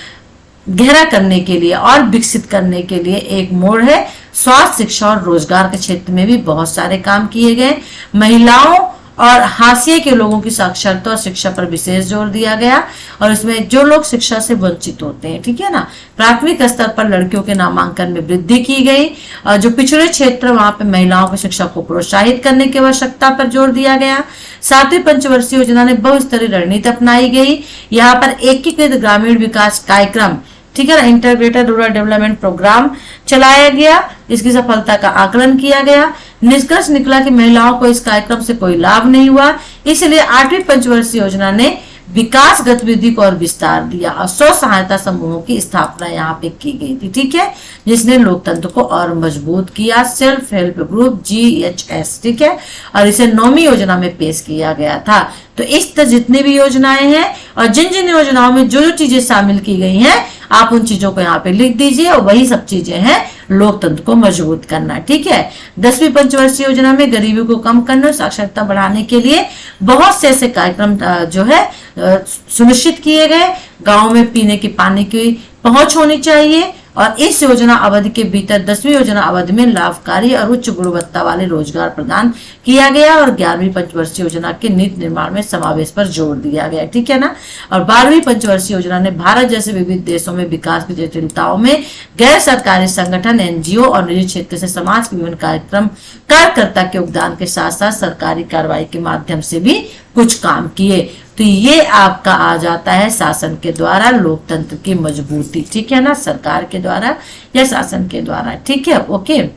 गहरा करने के लिए और विकसित करने के लिए एक मोड़ है। स्वास्थ्य, शिक्षा और रोजगार के क्षेत्र में भी बहुत सारे काम किए गए। महिलाओं और हाशिए के लोगों की साक्षरता और शिक्षा पर विशेष जोर दिया गया। और इसमें जो लोग शिक्षा से वंचित होते हैं, ठीक है ना, प्राथमिक स्तर पर लड़कियों के नामांकन में वृद्धि की गई। और जो पिछड़े क्षेत्र वहां पे महिलाओं की शिक्षा को प्रोत्साहित करने की आवश्यकता पर जोर दिया गया। 7वीं पंचवर्षीय योजना ने बहुस्तरीय रणनीति अपनाई गई। यहाँ पर एकीकृत ग्रामीण विकास कार्यक्रम, ठीक है ना, इंटीग्रेटेड रूरल डेवलपमेंट प्रोग्राम चलाया गया। इसकी सफलता का आकलन किया गया। निष्कर्ष निकला कि महिलाओं को इस कार्यक्रम से कोई लाभ नहीं हुआ। इसलिए 8वीं पंचवर्षीय योजना ने विकास गतिविधि को और विस्तार दिया और स्व सहायता समूहों की स्थापना यहाँ पे की गई थी। ठीक है, जिसने लोकतंत्र को और मजबूत किया। सेल्फ हेल्प ग्रुप GHS, ठीक है, और इसे 9वीं योजना में पेश किया गया था। तो इस तरह जितनी भी योजनाएं हैं और जिन जिन योजनाओं में जो जो चीजें शामिल की गई हैं आप उन चीजों को यहाँ पे लिख दीजिए। और वही सब चीजें हैं लोकतंत्र को मजबूत करना। ठीक है, 10वीं पंचवर्षीय योजना में गरीबी को कम करने और साक्षरता बढ़ाने के लिए बहुत से ऐसे कार्यक्रम जो है सुनिश्चित किए गए। गाँव में पीने के पानी की पहुंच होनी चाहिए। और इस योजना अवधि के भीतर 10वीं योजना अवधि में लाभकारी और उच्च गुणवत्ता वाले रोजगार प्रदान किया गया। और 11वीं पंचवर्षीय योजना के नीति निर्माण में समावेश पर जोर दिया गया। ठीक है ना, और 12वीं पंचवर्षीय योजना ने भारत जैसे विविध देशों में विकास की जटिलताओं में गैर सरकारी संगठन, NGO और निजी क्षेत्र से समाज के विभिन्न कार्यकर्ता के योगदान के साथ साथ सरकारी कार्रवाई के माध्यम से भी कुछ काम किए। तो ये आपका आ जाता है शासन के द्वारा लोकतंत्र की मजबूती। ठीक है ना, सरकार के द्वारा या शासन के द्वारा। ठीक है, ओके।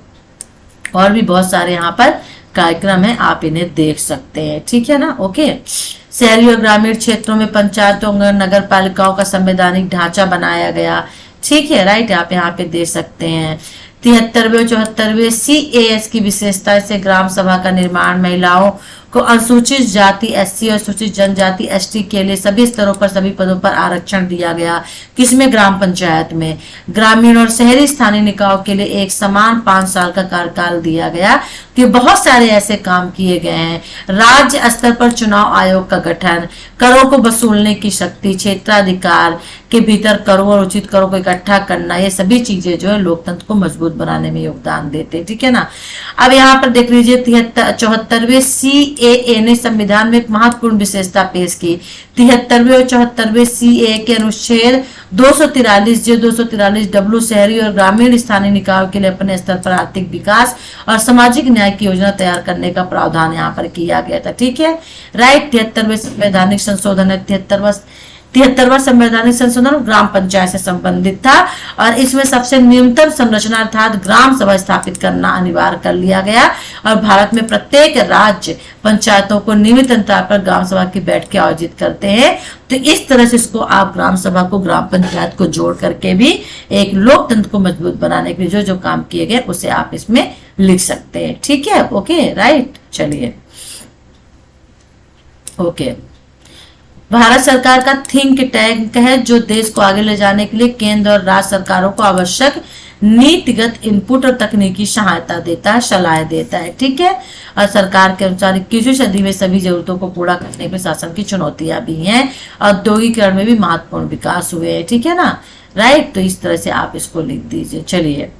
और भी बहुत सारे यहाँ पर कार्यक्रम है, आप इन्हें देख सकते हैं। ठीक है ना, ओके। शहरी और ग्रामीण क्षेत्रों में पंचायतों नगर पालिकाओं का संवैधानिक ढांचा बनाया गया। ठीक है, राइट, आप यहाँ पे देख सकते हैं। 73वें और 74वें CAS की विशेषता से ग्राम सभा का निर्माण, महिलाओं को अनुसूचित जाति SC और सूचित जनजाति ST के लिए सभी स्तरों पर सभी पदों पर आरक्षण दिया गया। किसमें? ग्राम पंचायत में। ग्रामीण और शहरी स्थानीय निकायों के लिए एक समान 5 साल का कार्यकाल दिया गया। तो बहुत सारे ऐसे काम किए गए हैं। राज्य स्तर पर चुनाव आयोग का गठन, करों को वसूलने की शक्ति, क्षेत्राधिकार के भीतर करों और उचित करों को इकट्ठा करना, ये सभी चीजें जो है लोकतंत्र को मजबूत बनाने में योगदान देते। ठीक है ना। अब यहाँ पर देख लीजिए 74वें CAA ने संविधान में एक महत्वपूर्ण विशेषता पेश की। 73वें और 74वें CAA के अनुच्छेद 243 जो 243W शहरी और ग्रामीण स्थानीय निकायों के लिए अपने स्तर पर आर्थिक विकास और सामाजिक न्याय की योजना तैयार करने का प्रावधान यहाँ पर किया गया था। ठीक है, राइट। 73वें संवैधानिक संशोधन है। 73वां संवैधानिक संशोधन ग्राम पंचायत से संबंधित था और इसमें सबसे न्यूनतम संरचना अर्थात ग्राम सभा स्थापित करना अनिवार्य कर लिया गया। और भारत में प्रत्येक राज्य पंचायतों को नियमित अंतराल पर ग्राम सभा की बैठकें आयोजित करते हैं। तो इस तरह से इसको आप ग्राम सभा को ग्राम पंचायत को जोड़ करके भी एक लोकतंत्र को मजबूत बनाने के लिए जो जो काम किए गए उसे आप इसमें लिख सकते हैं। ठीक है, ओके, राइट। चलिए, ओके। भारत सरकार का थिंक टैंक है जो देश को आगे ले जाने के लिए केंद्र और राज्य सरकारों को आवश्यक नीतिगत इनपुट और तकनीकी सहायता देता है, सलाह देता है। ठीक है, और सरकार के अनुसार 21वीं सदी में सभी जरूरतों को पूरा करने में शासन की चुनौतियां भी हैं, औद्योगिकरण में भी महत्वपूर्ण विकास हुए हैं। ठीक है ना, राइट। तो इस तरह से आप इसको लिख दीजिए। चलिए,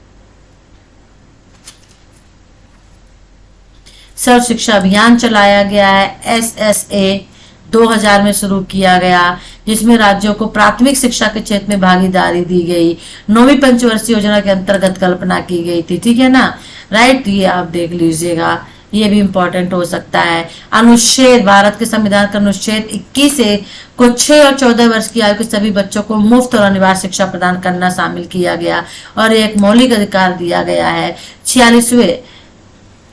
सर्व शिक्षा अभियान चलाया गया है, SSA 2000 में शुरू किया गया, जिसमें राज्यों को प्राथमिक शिक्षा के क्षेत्र में भागीदारी दी गई। 9वीं पंचवर्षीय योजना के अंतर्गत कल्पना की गई थी। ठीक है ना, राइट। ये आप देख लीजिएगा, ये भी इंपॉर्टेंट हो सकता है। अनुच्छेद, भारत के संविधान का अनुच्छेद 21 से को 6 और 14 वर्ष की आयु के सभी बच्चों को मुफ्त और अनिवार्य शिक्षा प्रदान करना शामिल किया गया और एक मौलिक अधिकार दिया गया है।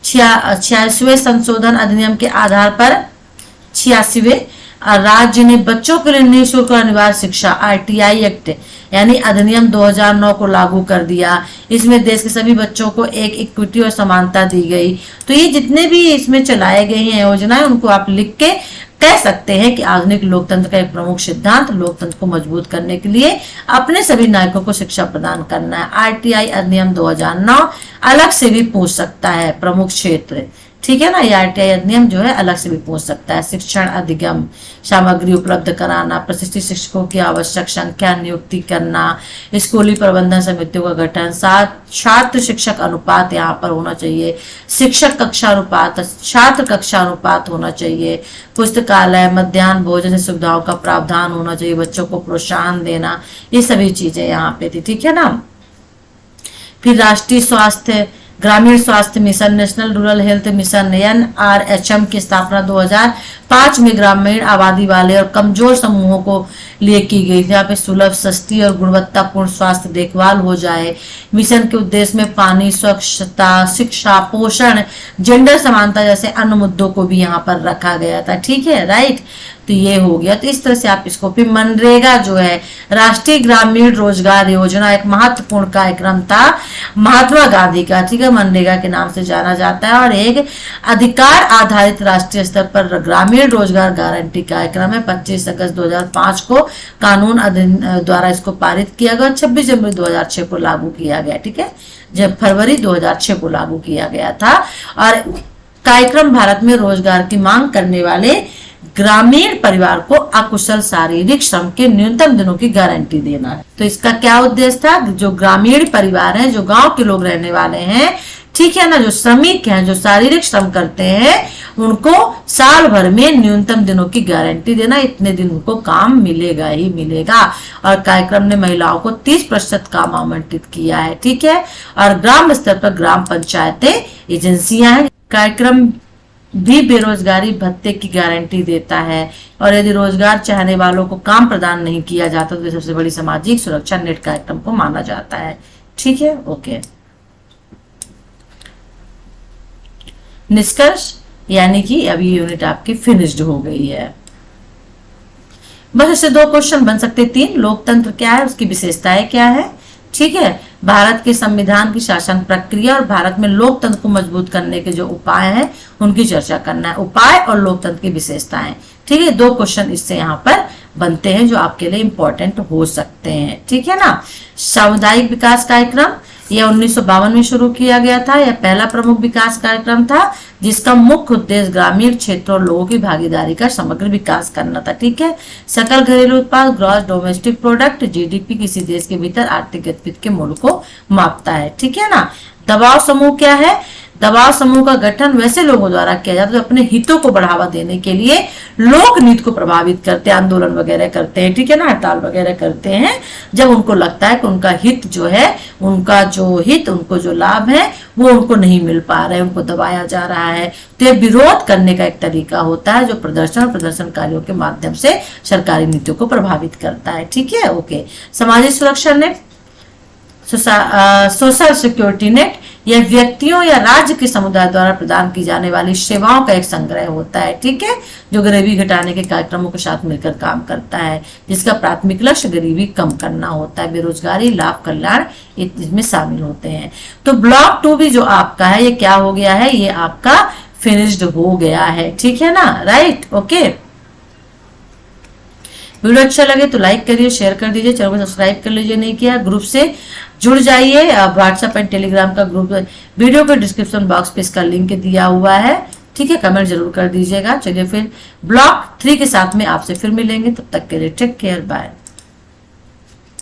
46वें संशोधन अधिनियम के आधार पर 86वें राज्य ने बच्चों के लिए निःशुल्क और अनिवार्य शिक्षा RTI एक्ट यानी अधिनियम 2009 को लागू कर दिया। इसमें देश के सभी बच्चों को एक इक्विटी और समानता दी गई। तो ये जितने भी इसमें चलाए गए हैं योजनाएं, उनको आप लिख के कह सकते हैं कि आधुनिक लोकतंत्र का एक प्रमुख सिद्धांत लोकतंत्र को मजबूत करने के लिए अपने सभी नागरिकों को शिक्षा प्रदान करना है। RTI अधिनियम 2009 अलग से भी पूछ सकता है, प्रमुख क्षेत्र। ठीक है ना, ये RTI अधिनियम जो है अलग से भी पूछ सकता है। शिक्षण अधिगम सामग्री उपलब्ध कराना, प्रशिक्षित शिक्षकों की आवश्यक संख्या नियुक्ति करना, स्कूली प्रबंधन समितियों का गठन, छात्र शिक्षक अनुपात यहाँ पर होना चाहिए, शिक्षक कक्षा अनुपात, छात्र कक्षा अनुपात होना चाहिए, पुस्तकालय, मध्याह्न भोजन सुविधाओं का प्रावधान होना चाहिए, बच्चों को प्रोत्साहन देना, ये सभी चीजें यहाँ पे थी। ठीक है ना। फिर राष्ट्रीय स्वास्थ्य ग्रामीण स्वास्थ्य mission, national rural health mission NRHM की स्थापना 2005 में ग्रामीण आबादी वाले और कमजोर समूहों को लिए की गई, जहाँ पे सुलभ, सस्ती और गुणवत्तापूर्ण स्वास्थ्य देखभाल हो जाए। मिशन के उद्देश्य में पानी, स्वच्छता, शिक्षा, पोषण, जेंडर समानता जैसे अन्य मुद्दों को भी यहाँ पर रखा गया था। ठीक है, राइट। तो ये हो गया। तो इस तरह से आप इसको, फिर मनरेगा जो है राष्ट्रीय ग्रामीण रोजगार योजना, एक महत्वपूर्ण कार्यक्रम था महात्मा गांधी का। ठीक है, मनरेगा के नाम से जाना जाता है और एक अधिकार आधारित राष्ट्रीय स्तर पर ग्रामीण रोजगार गारंटी कार्यक्रम है। 25 अगस्त 2005 को कानून द्वारा इसको पारित किया गया, 26 जनवरी 2006 को लागू किया गया। ठीक है, जब फरवरी 2006 को लागू किया गया था। और कार्यक्रम भारत में रोजगार की मांग करने वाले ग्रामीण परिवार को अकुशल शारीरिक श्रम के न्यूनतम दिनों की गारंटी देना है। तो इसका क्या उद्देश्य था, जो ग्रामीण परिवार हैं, जो गांव के लोग रहने वाले हैं, ठीक है ना, जो श्रमिक हैं, जो शारीरिक श्रम करते हैं, उनको साल भर में न्यूनतम दिनों की गारंटी देना, इतने दिन उनको काम मिलेगा ही मिलेगा। और कार्यक्रम ने महिलाओं को 30% काम आवंटित किया है। ठीक है, और ग्राम स्तर पर ग्राम पंचायतें एजेंसियां हैं। कार्यक्रम भी बेरोजगारी भत्ते की गारंटी देता है और यदि रोजगार चाहने वालों को काम प्रदान नहीं किया जाता तो सबसे बड़ी सामाजिक सुरक्षा नेट कार्यक्रम को माना जाता है। ठीक है, ओके। निष्कर्ष यानी कि अभी यूनिट आपकी फिनिश्ड हो गई है। बस इससे 2 क्वेश्चन बन सकते, 3। लोकतंत्र क्या है, उसकी विशेषताएं क्या है। ठीक है, भारत के संविधान की शासन प्रक्रिया और भारत में लोकतंत्र को मजबूत करने के जो उपाय हैं उनकी चर्चा करना है। उपाय और लोकतंत्र की विशेषताएं। ठीक है, 2 क्वेश्चन इससे यहाँ पर बनते हैं जो आपके लिए इंपॉर्टेंट हो सकते हैं। ठीक है ना। सामुदायिक विकास कार्यक्रम यह 1952 में शुरू किया गया था। यह पहला प्रमुख विकास कार्यक्रम था जिसका मुख्य उद्देश्य ग्रामीण क्षेत्रों और लोगों की भागीदारी का समग्र विकास करना था। ठीक है, सकल घरेलू उत्पाद ग्रॉस डोमेस्टिक प्रोडक्ट GDP किसी देश के भीतर आर्थिक गतिविधि के मूल्य को मापता है। ठीक है ना। दबाव समूह क्या है, दबाव समूह का गठन वैसे लोगों द्वारा किया जाता है जो अपने हितों को बढ़ावा देने के लिए लोक नीति को प्रभावित करते हैं, आंदोलन वगैरह करते हैं। ठीक है ना, हड़ताल वगैरह करते हैं जब उनको लगता है कि उनका हित जो है, उनका जो हित, उनको जो लाभ है वो उनको नहीं मिल पा रहा है, उनको दबाया जा रहा है। तो ये विरोध करने का एक तरीका होता है जो प्रदर्शन और प्रदर्शनकारियों के माध्यम से सरकारी नीतियों को प्रभावित करता है। ठीक है, ओके। सामाजिक सुरक्षा नेट, सोशल सिक्योरिटी नेट, यह व्यक्तियों या राज्य के समुदाय द्वारा प्रदान की जाने वाली सेवाओं का एक संग्रह होता है। ठीक है, जो गरीबी घटाने के कार्यक्रमों के साथ मिलकर काम करता है, जिसका प्राथमिक लक्ष्य गरीबी कम करना होता है। बेरोजगारी, लाभ, कल्याण इसमें शामिल होते हैं। तो ब्लॉक 2 भी जो आपका है ये क्या हो गया है, ये आपका फिनिश्ड हो गया है। ठीक है ना, राइट, ओके। वीडियो अच्छा लगे तो लाइक करिए, शेयर कर दीजिए, चैनल को सब्सक्राइब कर लीजिए नहीं किया, ग्रुप से जुड़ जाइए। व्हाट्सएप एंड टेलीग्राम का ग्रुप वीडियो के डिस्क्रिप्शन बॉक्स पे इसका लिंक दिया हुआ है, ठीक है। कमेंट जरूर कर दीजिएगा। चलिए फिर ब्लॉक 3 के साथ में आपसे फिर मिलेंगे, तब तक के लिए टेक केयर, बाय।